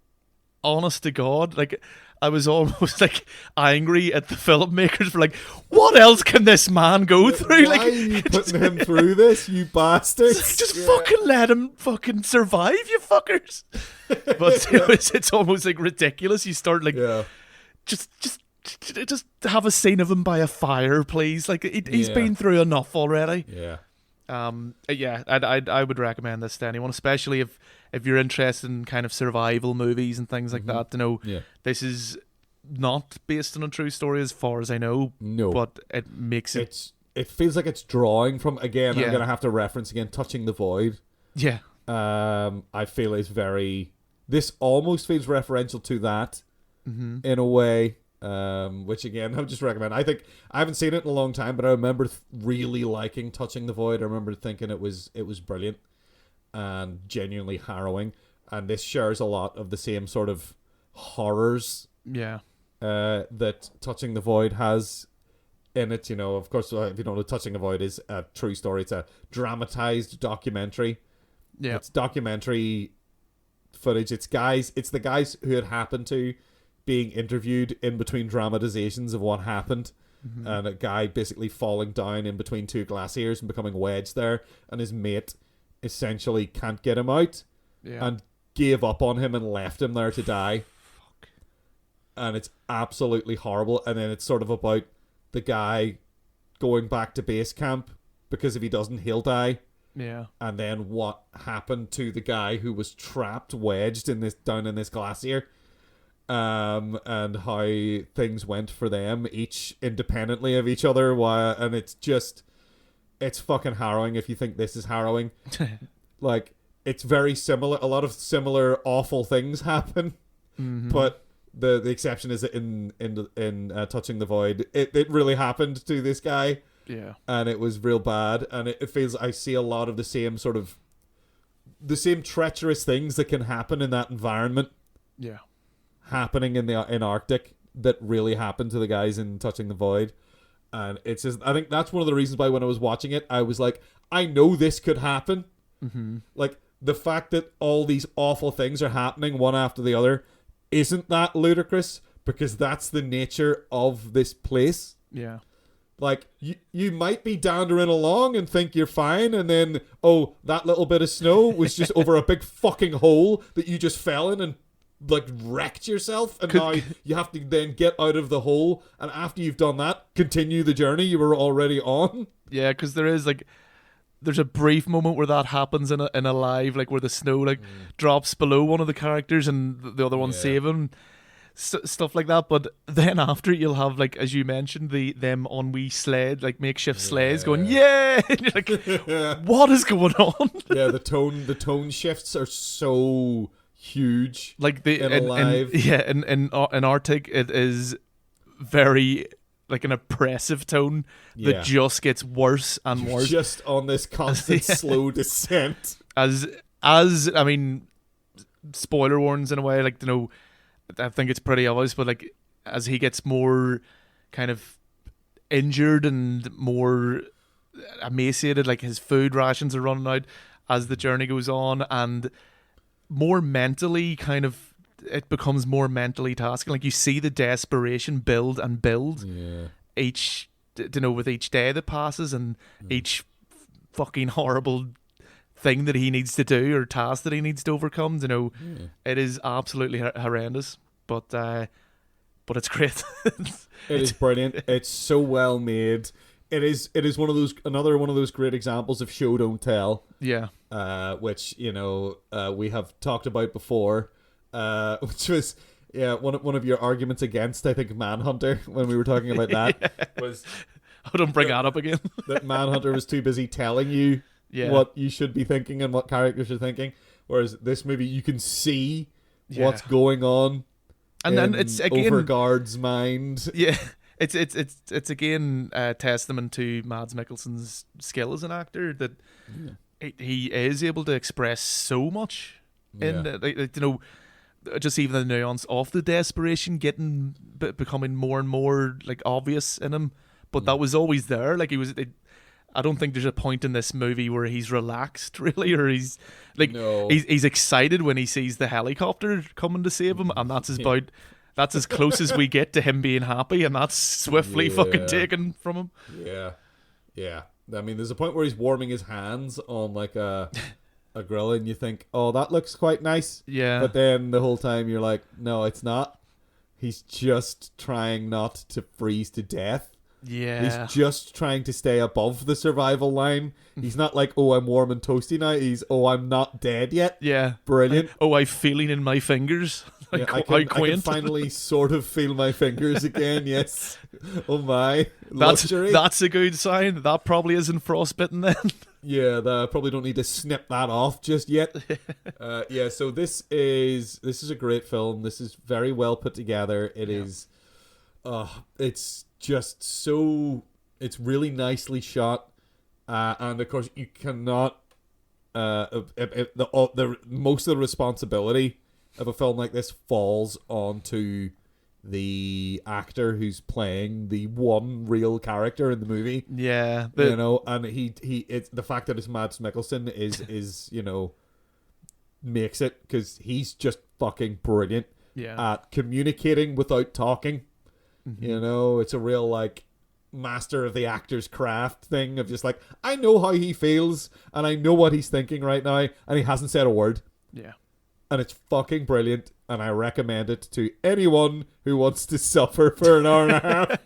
honest to God, like, I was almost like angry at the filmmakers for like, what else can this man go through? Why like, are you putting him through this, you bastards? Just fucking let him fucking survive, you fuckers. But it's almost like ridiculous. You start like, just have a scene of him by a fire, please. Like, he's been through enough already. Yeah. I would recommend this to anyone, especially if you're interested in kind of survival movies and things like that. You know, this is not based on a true story as far as I know. No, but it makes it. It feels like it's drawing from, again, I'm gonna have to reference again, Touching the Void. Yeah. I feel it's very. This almost feels referential to that, in a way. Which again, I would just recommend. I think I haven't seen it in a long time, but I remember really liking Touching the Void. I remember thinking it was brilliant and genuinely harrowing. And this shares a lot of the same sort of horrors, that Touching the Void has in it. You know, of course, if you don't know, Touching the Void is a true story. It's a dramatized documentary. Yeah, it's documentary footage. It's the guys who it happened to being interviewed in between dramatizations of what happened, and a guy basically falling down in between two glaciers and becoming wedged there, and his mate essentially can't get him out, and gave up on him and left him there to die. Fuck. And it's absolutely horrible. And then it's sort of about the guy going back to base camp because if he doesn't, he'll die. Yeah. And then what happened to the guy who was trapped, wedged down in this glacier. And how things went for them, each independently of each other. And it's fucking harrowing if you think this is harrowing. Like, it's very similar. A lot of similar awful things happen, but the exception is that in Touching the Void, it really happened to this guy. Yeah, and it was real bad. And it feels I see a lot of the same treacherous things that can happen in that environment. Yeah. Happening in Arctic that really happened to the guys in Touching the Void. And it's just, I think that's one of the reasons why when I was watching it, I was like, I know this could happen. Like, the fact that all these awful things are happening one after the other isn't that ludicrous, because that's the nature of this place. Yeah. Like, you might be dandering along and think you're fine, and then, that little bit of snow was just over a big fucking hole that you just fell in and like wrecked yourself, and now you have to then get out of the hole, and after you've done that, continue the journey you were already on. Yeah, because there's a brief moment where that happens in a live, like where the snow drops below one of the characters and the other one save him, stuff like that. But then after, you'll have, like, as you mentioned, them on wee sled, like makeshift sleds going, yeah, and you're like, what is going on? Yeah, the tone shifts are so huge, like in Arctic, it is very like an oppressive tone that just gets worse and worse, just on this constant slow descent. As I mean, spoiler warnings in a way, like, you know, I think it's pretty obvious, but like as he gets more kind of injured and more emaciated, like his food rations are running out as the journey goes on, and more mentally it becomes more mentally tasking. Like, you see the desperation build and build each, you know, with each day that passes and each fucking horrible thing that he needs to do or task that he needs to overcome. You know, it is absolutely horrendous, but it's great. It is brilliant. It's so well made. It is another one of those great examples of show don't tell. Yeah. Which, you know, we have talked about before, which was one of your arguments against, I think, Manhunter, when we were talking about that. Was I don't bring that up again. That Manhunter was too busy telling you what you should be thinking and what characters are thinking, whereas this movie, you can see what's going on, and then it's again Overguard's mind. Yeah. It's again a testament to Mads Mikkelsen's skill as an actor that he is able to express so much in just even the nuance of the desperation becoming more and more like obvious in him, but that was always there. Like I don't think there's a point in this movie where he's relaxed really, or he's like he's excited when he sees the helicopter coming to save him, and that's as close as we get to him being happy, and that's swiftly fucking taken from him. Yeah. I mean, there's a point where he's warming his hands on like a grill, and you think, oh, that looks quite nice. Yeah. But then the whole time you're like, no, it's not. He's just trying not to freeze to death. Yeah. He's just trying to stay above the survival line. He's not like, oh, I'm warm and toasty now. He's, oh, I'm not dead yet. Yeah. Brilliant. I'm feeling in my fingers. Like, I can finally sort of feel my fingers again, yes. Oh my. Luxury. That's a good sign. That probably isn't frostbitten then. Yeah, I probably don't need to snip that off just yet. So this is a great film. This is very well put together. It is it's just so, it's really nicely shot. And of course you cannot the most of the responsibility of a film like this falls onto the actor who's playing the one real character in the movie. Yeah, and it's the fact that it's Mads Mikkelsen is makes it, because he's just fucking brilliant at communicating without talking. Mm-hmm. It's a real like master of the actor's craft thing of just like, I know how he feels and I know what he's thinking right now, and he hasn't said a word. Yeah. And it's fucking brilliant, and I recommend it to anyone who wants to suffer for an hour and a half.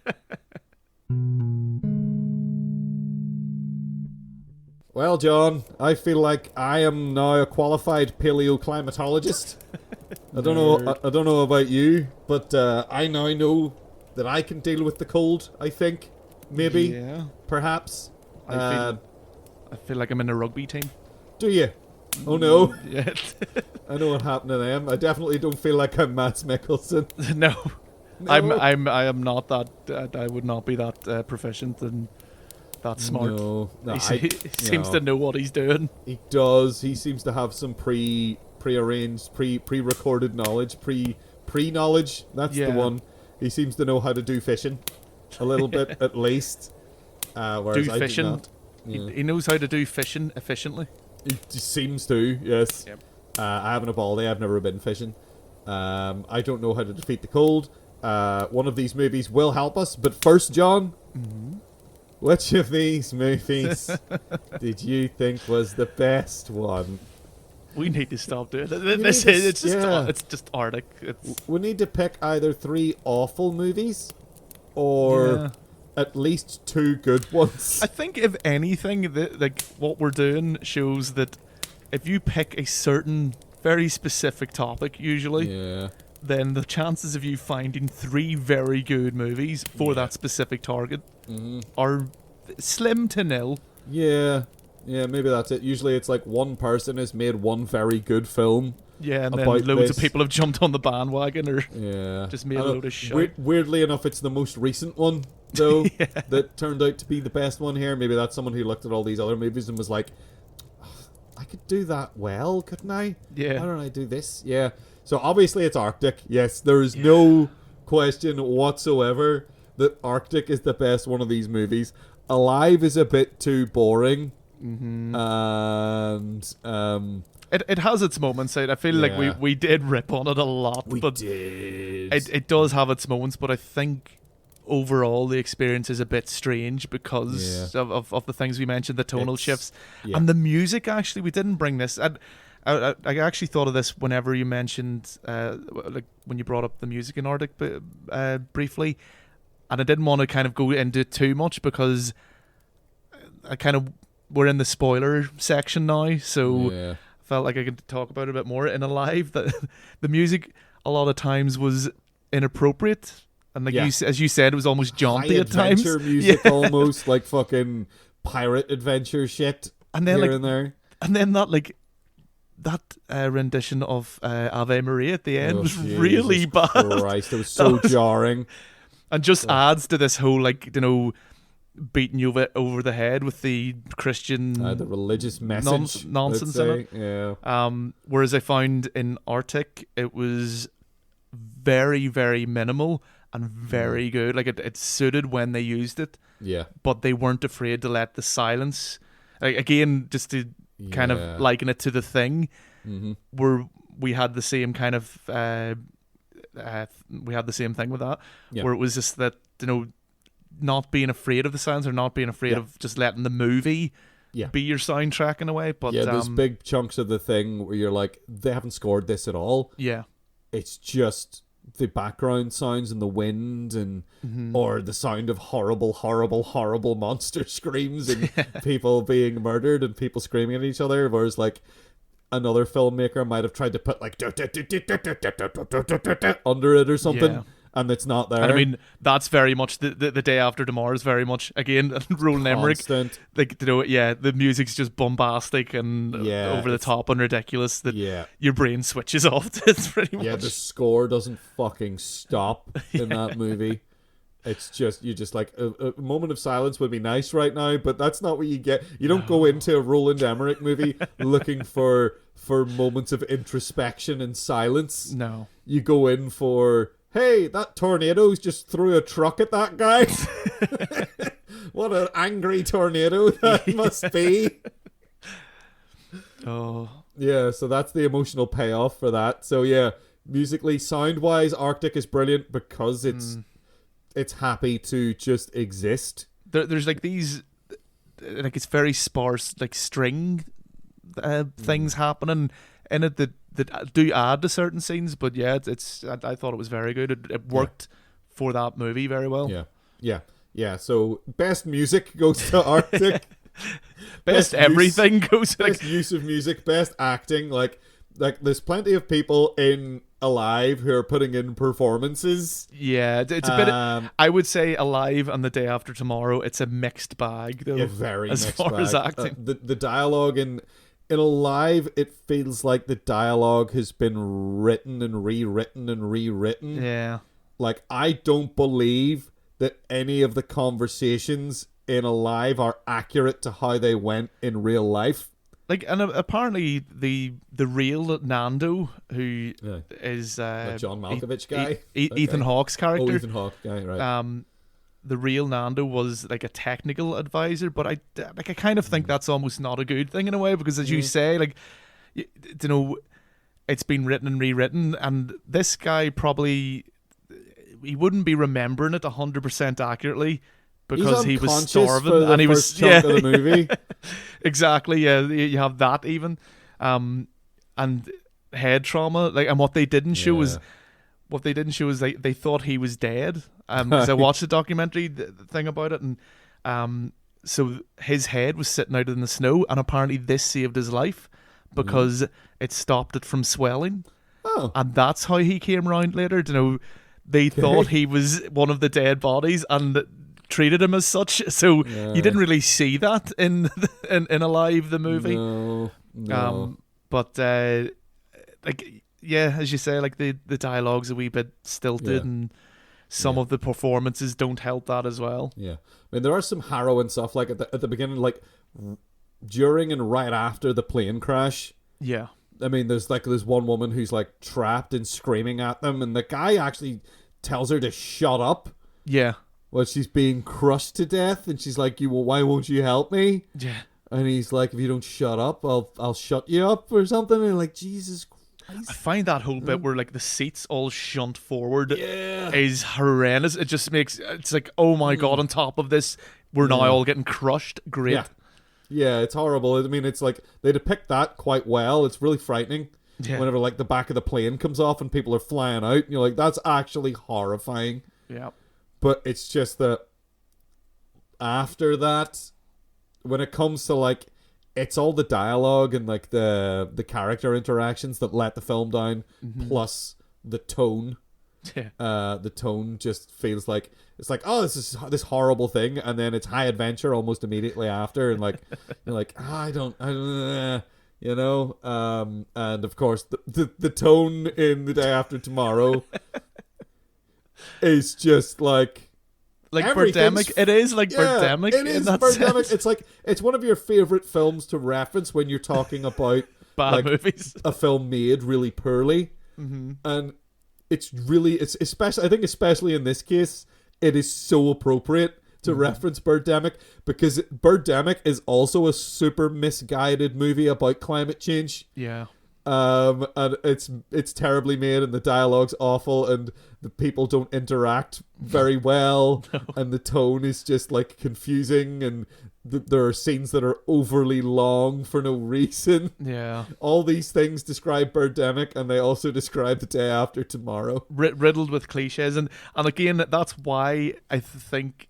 Well, John, I feel like I am now a qualified paleoclimatologist. I don't know about you, but I now know that I can deal with the cold, I think. Maybe. Yeah. Perhaps. I feel like I'm in a rugby team. Do you? Oh no. Yeah. I know what happened to them. I definitely don't feel like I'm Mads Mikkelsen. No. I am not that. I would not be that proficient and that smart. No, he seems to know what he's doing. He does. He seems to have some pre-arranged, pre-recorded knowledge, pre-knowledge. That's the one. He seems to know how to do fishing, a little bit at least. Whereas do fishing. I do not. Yeah. He knows how to do fishing efficiently. He seems to, yes. Yep. I haven't a baldy. I've never been fishing. I don't know how to defeat the cold. One of these movies will help us. But first, John, which of these movies did you think was the best one? We need to stop doing it. It's just Arctic. We need to pick either 3 awful movies or at least 2 good ones. I think if anything, what we're doing shows that if you pick a certain very specific topic, usually, then the chances of you finding 3 very good movies for that specific target are slim to nil. Yeah, maybe that's it. Usually it's like one person has made one very good film. Yeah, and then loads of people have jumped on the bandwagon or just made a load of shit. Weirdly enough, it's the most recent one, though, that turned out to be the best one here. Maybe that's someone who looked at all these other movies and was like, I could do that well, couldn't I? Yeah. Why don't I do this? Yeah. So obviously it's Arctic. Yes, there is no question whatsoever that Arctic is the best one of these movies. Alive is a bit too boring. Mm-hmm. And it has its moments. I feel like we did rip on it a lot. We did. It does have its moments, but I think overall the experience is a bit strange because of the things we mentioned, the tonal shifts and the music. Actually, we didn't bring this. I actually thought of this whenever you mentioned like when you brought up the music in Arctic briefly, and I didn't want to kind of go into it too much because we're in the spoiler section now, so I felt like I could talk about it a bit more. In Alive, that the music a lot of times was inappropriate, and like as you said, it was almost jaunty at times. Adventure music, almost like fucking pirate adventure shit. And then here and there, and then that rendition of Ave Maria at the end was really bad. Christ, it was so jarring. And just adds to this whole, like, you know, beating you over the head with the Christian the religious message nonsense in it. Yeah. Whereas I found in Arctic it was very, very minimal and very good. Like it suited when they used it. Yeah. But they weren't afraid to let the silence, like, again, just to kind of liken it to The Thing, where we had the same kind of we had the same thing with that, where it was just that, you know, not being afraid of the sounds or not being afraid of just letting the movie be your soundtrack in a way. But there's big chunks of The Thing where you're like, they haven't scored this at all. Yeah. It's just the background sounds and the wind and or the sound of horrible, horrible, horrible monster screams and people being murdered and people screaming at each other. Whereas like another filmmaker might have tried to put like under it or something. And it's not there. And I mean, that's very much the Day After Tomorrow is very much, again, Roland Emmerich. Like, you know, the music's just bombastic and over the top and ridiculous that your brain switches off to. It's pretty much. Yeah, the score doesn't fucking stop in that movie. It's just, you just like, a moment of silence would be nice right now, but that's not what you get. You don't go into a Roland Emmerich movie looking for moments of introspection and silence. No. You go in for, hey, that tornado's just threw a truck at that guy. What an angry tornado that must be. Oh. Yeah, so that's the emotional payoff for that. So yeah, musically, sound-wise, Arctic is brilliant because it's happy to just exist. There's like these, like, it's very sparse, like, string things happening in it that do add to certain scenes, but it's I thought it was very good. It worked for that movie very well. Yeah. So best music goes to Arctic. best everything goes to best use of music, best acting. Like there's plenty of people in Alive who are putting in performances. Yeah, it's a bit. I would say Alive and The Day After Tomorrow, it's a mixed bag though. Yeah, very as mixed far bag. as acting. The dialogue in Alive, it feels like the dialogue has been written and rewritten and rewritten. Yeah. Like, I don't believe that any of the conversations in Alive are accurate to how they went in real life. Like, and apparently the real Nando, who is the John Malkovich guy, Ethan Hawke's character. Oh, Ethan Hawke guy, right? The real Nando was like a technical advisor, but I kind of think that's almost not a good thing in a way, because as you say, like, you know, it's been written and rewritten, and this guy probably, he wouldn't be remembering it 100% accurately because he was starving and he was chunk of the movie. Exactly. Yeah, you have that even, and head trauma. Like, and what they didn't show was. What they didn't show is they thought he was dead. Because I watched the documentary thing about it, and so his head was sitting out in the snow, and apparently this saved his life because it stopped it from swelling. Oh. And that's how he came around later. You know, they thought he was one of the dead bodies and treated him as such. So you didn't really see that in Alive, the movie. No. But like. Yeah, as you say, like the dialogue's a wee bit stilted, and some of the performances don't help that as well. Yeah, I mean, there are some harrowing stuff, like at the beginning, like during and right after the plane crash. Yeah, I mean, there's one woman who's like trapped and screaming at them, and the guy actually tells her to shut up. Yeah, well, she's being crushed to death, and she's like, why won't you help me?" Yeah, and he's like, "If you don't shut up, I'll shut you up," or something. And like, Jesus Christ. I find that whole bit where like the seats all shunt forward is horrendous. It just makes it's like, oh my god, on top of this we're now all getting crushed. Great. Yeah, it's horrible. I mean, it's like they depict that quite well. It's really frightening whenever like the back of the plane comes off and people are flying out, and you're like, that's actually horrifying. Yeah, but it's just that after that, when it comes to like, it's all the dialogue and like the character interactions that let the film down, plus the tone. Yeah. The tone just feels like it's like, oh, this is this horrible thing, and then it's high adventure almost immediately after, and like you're like, I don't you know, and of course the tone in The Day After Tomorrow is just like Birdemic. It is like Birdemic. It is Birdemic. Sense. It's one of your favorite films to reference when you're talking about bad movies. A film made really poorly, and it's especially in this case, it is so appropriate to reference Birdemic, because Birdemic is also a super misguided movie about climate change. Yeah. And it's terribly made, and the dialogue's awful, and the people don't interact very well, and the tone is just like confusing, and there are scenes that are overly long for no reason. Yeah. All these things describe Birdemic, and they also describe The Day After Tomorrow. Riddled with cliches, and again, that's why I think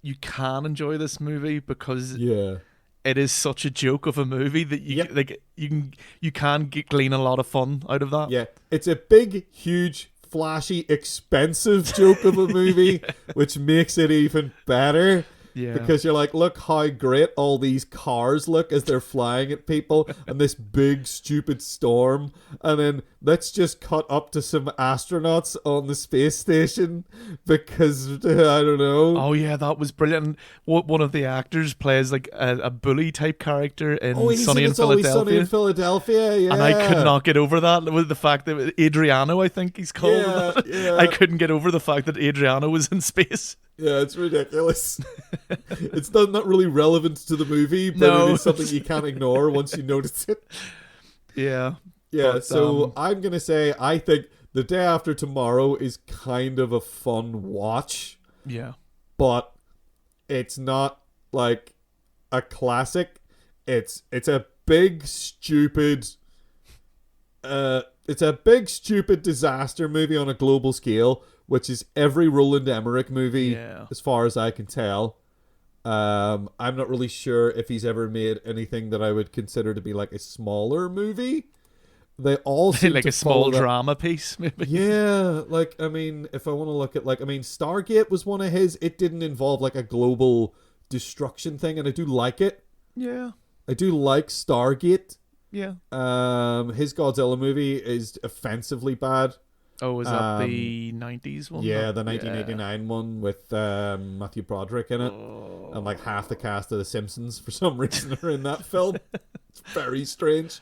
you can enjoy this movie, because it is such a joke of a movie that you can glean a lot of fun out of that. Yeah, it's a big, huge, flashy, expensive joke of a movie, which makes it even better. Yeah. Because you're like, look how great all these cars look as they're flying at people, and this big stupid storm, and then let's just cut up to some astronauts on the space station, because I don't know. Oh yeah, that was brilliant. One of the actors plays like a bully type character in Sunny in Philadelphia. Sunny in Philadelphia, yeah. And I could not get over that with the fact that Adriano, I think he's called. Yeah. I couldn't get over the fact that Adriano was in space. Yeah, it's ridiculous. It's not really relevant to the movie, but it is something you can't ignore once you notice it. Yeah. Yeah, so I'm going to say I think The Day After Tomorrow is kind of a fun watch. Yeah. But it's not like a classic. It's a big stupid disaster movie on a global scale, which is every Roland Emmerich movie, as far as I can tell. I'm not really sure if he's ever made anything that I would consider to be like a smaller movie. They all seem like to a small follow drama piece, maybe. Yeah, like, I mean, if I want to look at, like, I mean, Stargate was one of his. It didn't involve like a global destruction thing, and I do like it. Yeah. I do like Stargate. Yeah. His Godzilla movie is offensively bad. Oh, is that the 90s one? Yeah, the 1989 one with Matthew Broderick in it. And like half the cast of The Simpsons for some reason are in that film. It's very strange.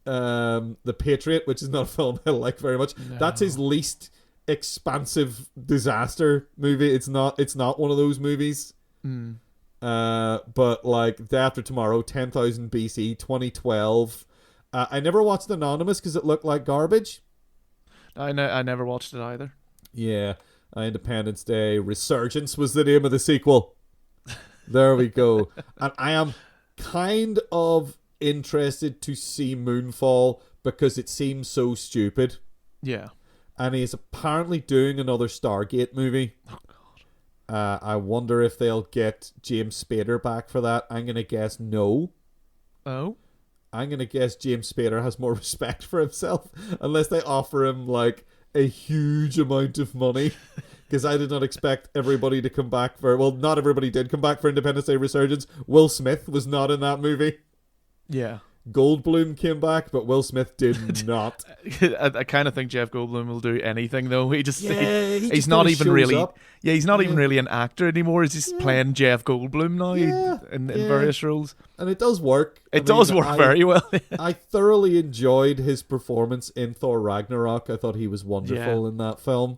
The Patriot, which is not a film I like very much. No. That's his least expansive disaster movie. It's not one of those movies. But like Day After Tomorrow, 10,000 BC, 2012. I never watched Anonymous because it looked like garbage. I never watched it either. Yeah. Independence Day. Resurgence was the name of the sequel. There we go. And I am kind of interested to see Moonfall because it seems so stupid. Yeah. And he's apparently doing another Stargate movie. Oh, God. I wonder if they'll get James Spader back for that. I'm going to guess no. Oh? I'm going to guess James Spader has more respect for himself unless they offer him like a huge amount of money. Because I did not expect everybody to come back for... Well, not everybody did come back for Independence Day Resurgence. Will Smith was not in that movie. Yeah. Goldblum came back, but Will Smith did not. I kind of think Jeff Goldblum will do anything, though. He's just not even really... up. Yeah, he's not even really an actor anymore. He's just playing Jeff Goldblum now in various roles. And it does work. It does work very well. I thoroughly enjoyed his performance in Thor Ragnarok. I thought he was wonderful in that film.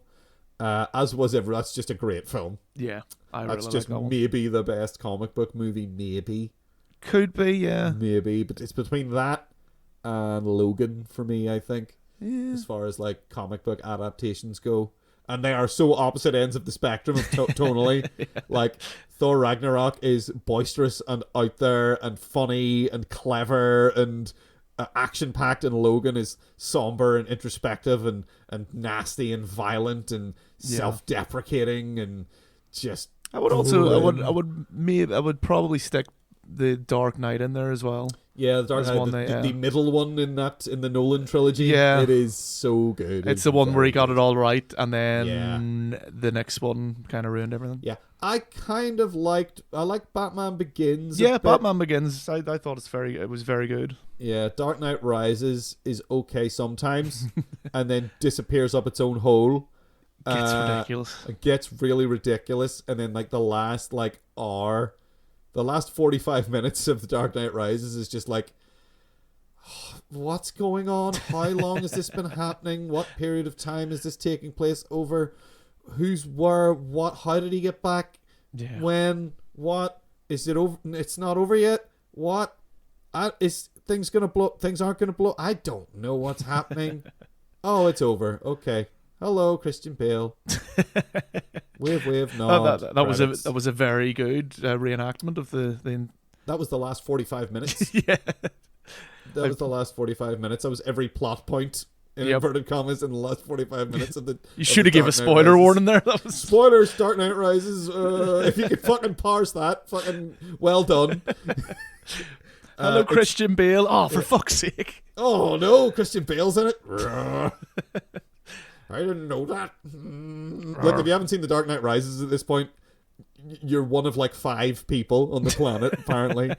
As was ever. That's just a great film. Yeah, that's just like that maybe the best comic book movie. Maybe could be, yeah, maybe, but it's between that and Logan for me. I think, as far as like comic book adaptations go, and they are so opposite ends of the spectrum of tonally. Like Thor Ragnarok is boisterous and out there and funny and clever and action packed, and Logan is somber and introspective and nasty and violent and self-deprecating and just. I would probably stick the Dark Knight in there as well. Yeah, the Dark Knight, the middle one in the Nolan trilogy. Yeah, it is so good. It's the one where he got it all right, and then the next one kind of ruined everything. Yeah, I like Batman Begins. Yeah, Batman Begins. I thought it was very good. Yeah, Dark Knight Rises is okay sometimes, and then disappears up its own hole. Gets ridiculous. It gets really ridiculous, and then like the last like hour, the last 45 minutes of The Dark Knight Rises is just like, what's going on? How long has this been happening? What period of time is this taking place over? Who's where? What? How did he get back? Yeah. When? What? Is it over? It's not over yet. What? Is things gonna blow? Things aren't gonna blow. I don't know what's happening. Oh, it's over. Okay. Hello, Christian Bale. wave. No, that was a very good reenactment of the. That was the last 45 minutes. Yeah. That was the last 45 minutes. That was every plot point in inverted commas in the last 45 minutes of the. You should have given a spoiler warning there. That was spoilers. Dark Knight Rises. If you could fucking parse that, fucking well done. Hello, Christian Bale. Oh, for fuck's sake. Oh no, Christian Bale's in it. I didn't know that. Look, if you haven't seen The Dark Knight Rises at this point, you're one of like 5 people on the planet, apparently.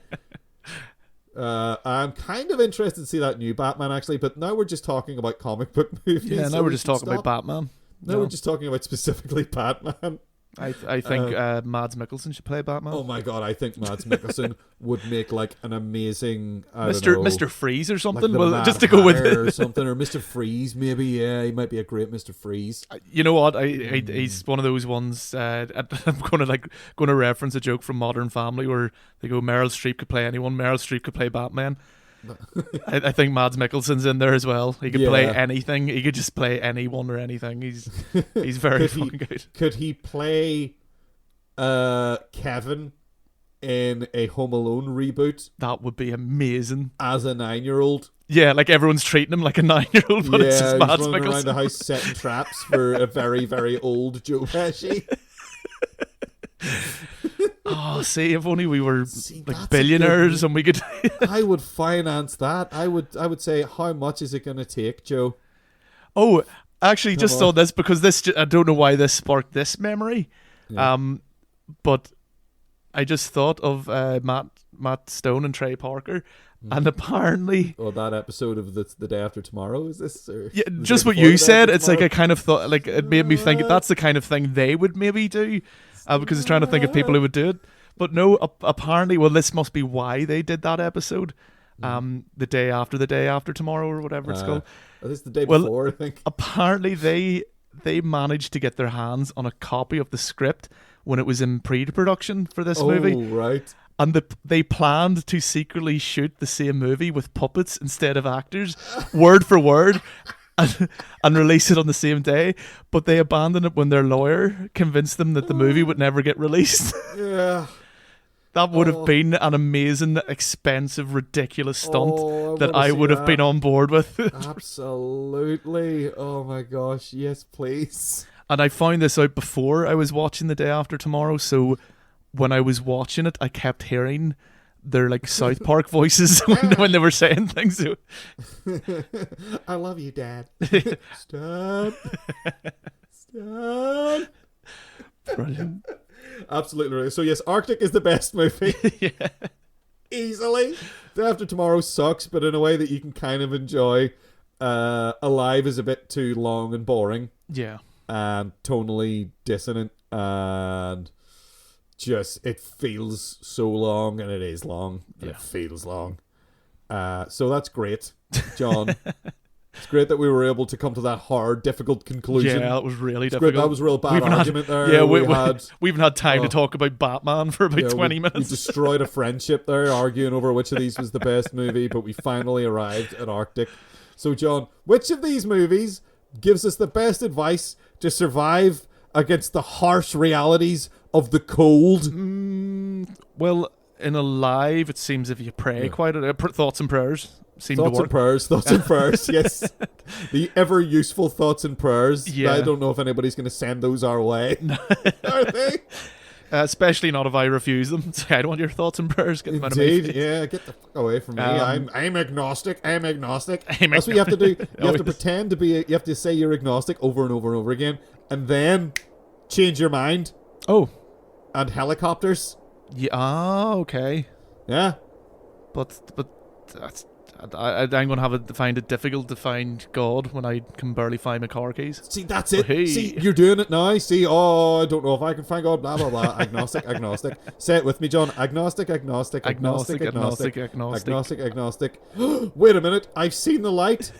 I'm kind of interested to see that new Batman, actually, but now we're just talking about comic book movies. Yeah, now so we're just talking about Batman. Now we're just talking about specifically Batman. I think Mads Mikkelsen should play Batman. Oh my god, I think Mads Mikkelsen would make like an amazing Mr. Freeze or something. Like well, just to go with it or something, or Mr. Freeze maybe. Yeah, he might be a great Mr. Freeze. You know what? He's one of those ones. I'm going to reference a joke from Modern Family where they go, Meryl Streep could play anyone. Meryl Streep could play Batman. I think Mads Mikkelsen's in there as well. He could play anything. He could just play anyone or anything. He's very fucking good. Could he play Kevin in a Home Alone reboot? That would be amazing. As a 9-year-old. Yeah, like everyone's treating him like a 9-year-old, but it's just Mads running Mikkelsen around the house setting traps for a very, very old Joe Pesci. Oh, see, if only we were like billionaires and we could. I would finance that. I would say, how much is it going to take, Joe? Oh, actually, just saw this because I don't know why this sparked this memory. Yeah. But I just thought of Matt Stone and Trey Parker, and apparently. Oh, that episode of the Day After Tomorrow, is this? Or yeah, just what you said. It's like I kind of thought, like it made me think that's the kind of thing they would maybe do. Because I was trying to think of people who would do it. But no, apparently, well, this must be why they did that episode. The day after tomorrow, or whatever it's called. This is the day before, I think. Apparently, they managed to get their hands on a copy of the script when it was in pre-production for this movie. Oh, right. And they planned to secretly shoot the same movie with puppets instead of actors, word for word. And release it on the same day, but they abandoned it when their lawyer convinced them that the movie would never get released. Yeah. That would have been an amazing, expensive, ridiculous stunt that I would have been on board with. Absolutely. Oh my gosh. Yes, please. And I found this out before I was watching The Day After Tomorrow, so when I was watching it, I kept hearing their like South Park voices when they were saying things. I love you, Dad. Stop. Brilliant. Absolutely right. So yes, Arctic is the best movie. Yeah. Easily. Day After Tomorrow sucks, but in a way that you can kind of enjoy. Alive is a bit too long and boring. Yeah. And tonally dissonant, and just it feels so long, and it is long, and it feels long. So that's great, John. It's great that we were able to come to that hard, difficult conclusion. Yeah, that was really difficult. Great. That was a real bad argument there. Yeah, we even had time to talk about Batman for about 20 minutes. We destroyed a friendship there, arguing over which of these was the best movie, but we finally arrived at Arctic. So, John, which of these movies gives us the best advice to survive against the harsh realities of the cold? Well, in Alive, it seems if you pray quite a thoughts and prayers seem to work. Thoughts and prayers, yes. The ever useful thoughts and prayers. Yeah. I don't know if anybody's going to send those our way. Are they? Especially not if I refuse them. Say, I don't want your thoughts and prayers. Get them out of me. Indeed, yeah, get the fuck away from me. I'm agnostic. I'm agnostic. That's what you have to do. You have to pretend to be. You have to say you're agnostic over and over and over again, and then change your mind. Oh, and helicopters. Yeah. Ah, okay. Yeah. But that's, I'm going to find it difficult to find God when I can barely find my car keys. See, that's it. Hey. See, you're doing it now. See, I don't know if I can find God, blah, blah, blah. Agnostic. Say it with me, John. Agnostic. Agnostic. Wait a minute. I've seen the light.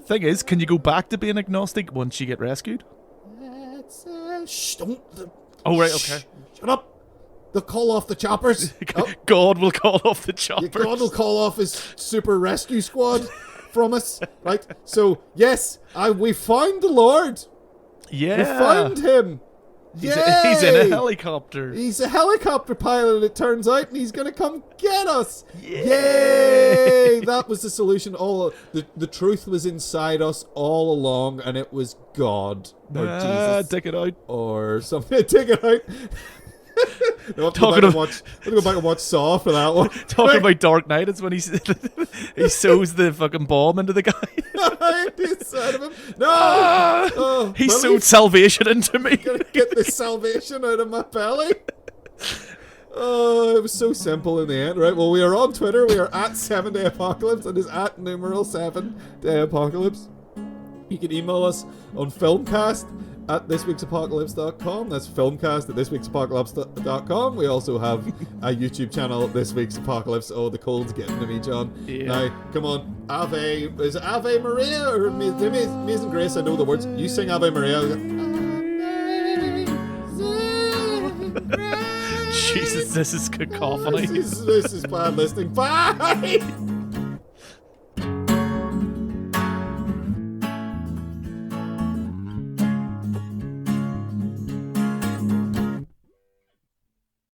Thing is, can you go back to being agnostic once you get rescued? Shh, don't. Oh, right, okay. Shut up. They'll call off the choppers. God will call off the choppers. Yeah, God will call off his super rescue squad from us. Right? So, yes, we found the Lord. Yeah. We found him. He's in a helicopter. He's a helicopter pilot, it turns out, and he's going to come get us. Yay! That was the solution. The truth was inside us all along, and it was God. Or Jesus. Take it out. Or something. Take it out. I'll go back and watch Saw for that one. Talking about Dark Knight, it's when he sews the fucking bomb into the guy. Inside of him. No! He sewed salvation into me. I'm gonna get this salvation out of my belly. Oh, it was so simple in the end. Right, well, we are on Twitter. We are at 7 Day Apocalypse. It is at numeral 7 Day Apocalypse. You can email us on filmcast@thisweeksapocalypse.com. That's filmcast at thisweeksapocalypse.com. We also have a YouTube channel, This Week's Apocalypse. Oh, the cold's getting to me, John. Yeah. Now, come on. Is it Ave Maria or Amazing Grace? I know the words. You sing Ave Maria. Jesus, this is cacophony. This is bad listening. Bye!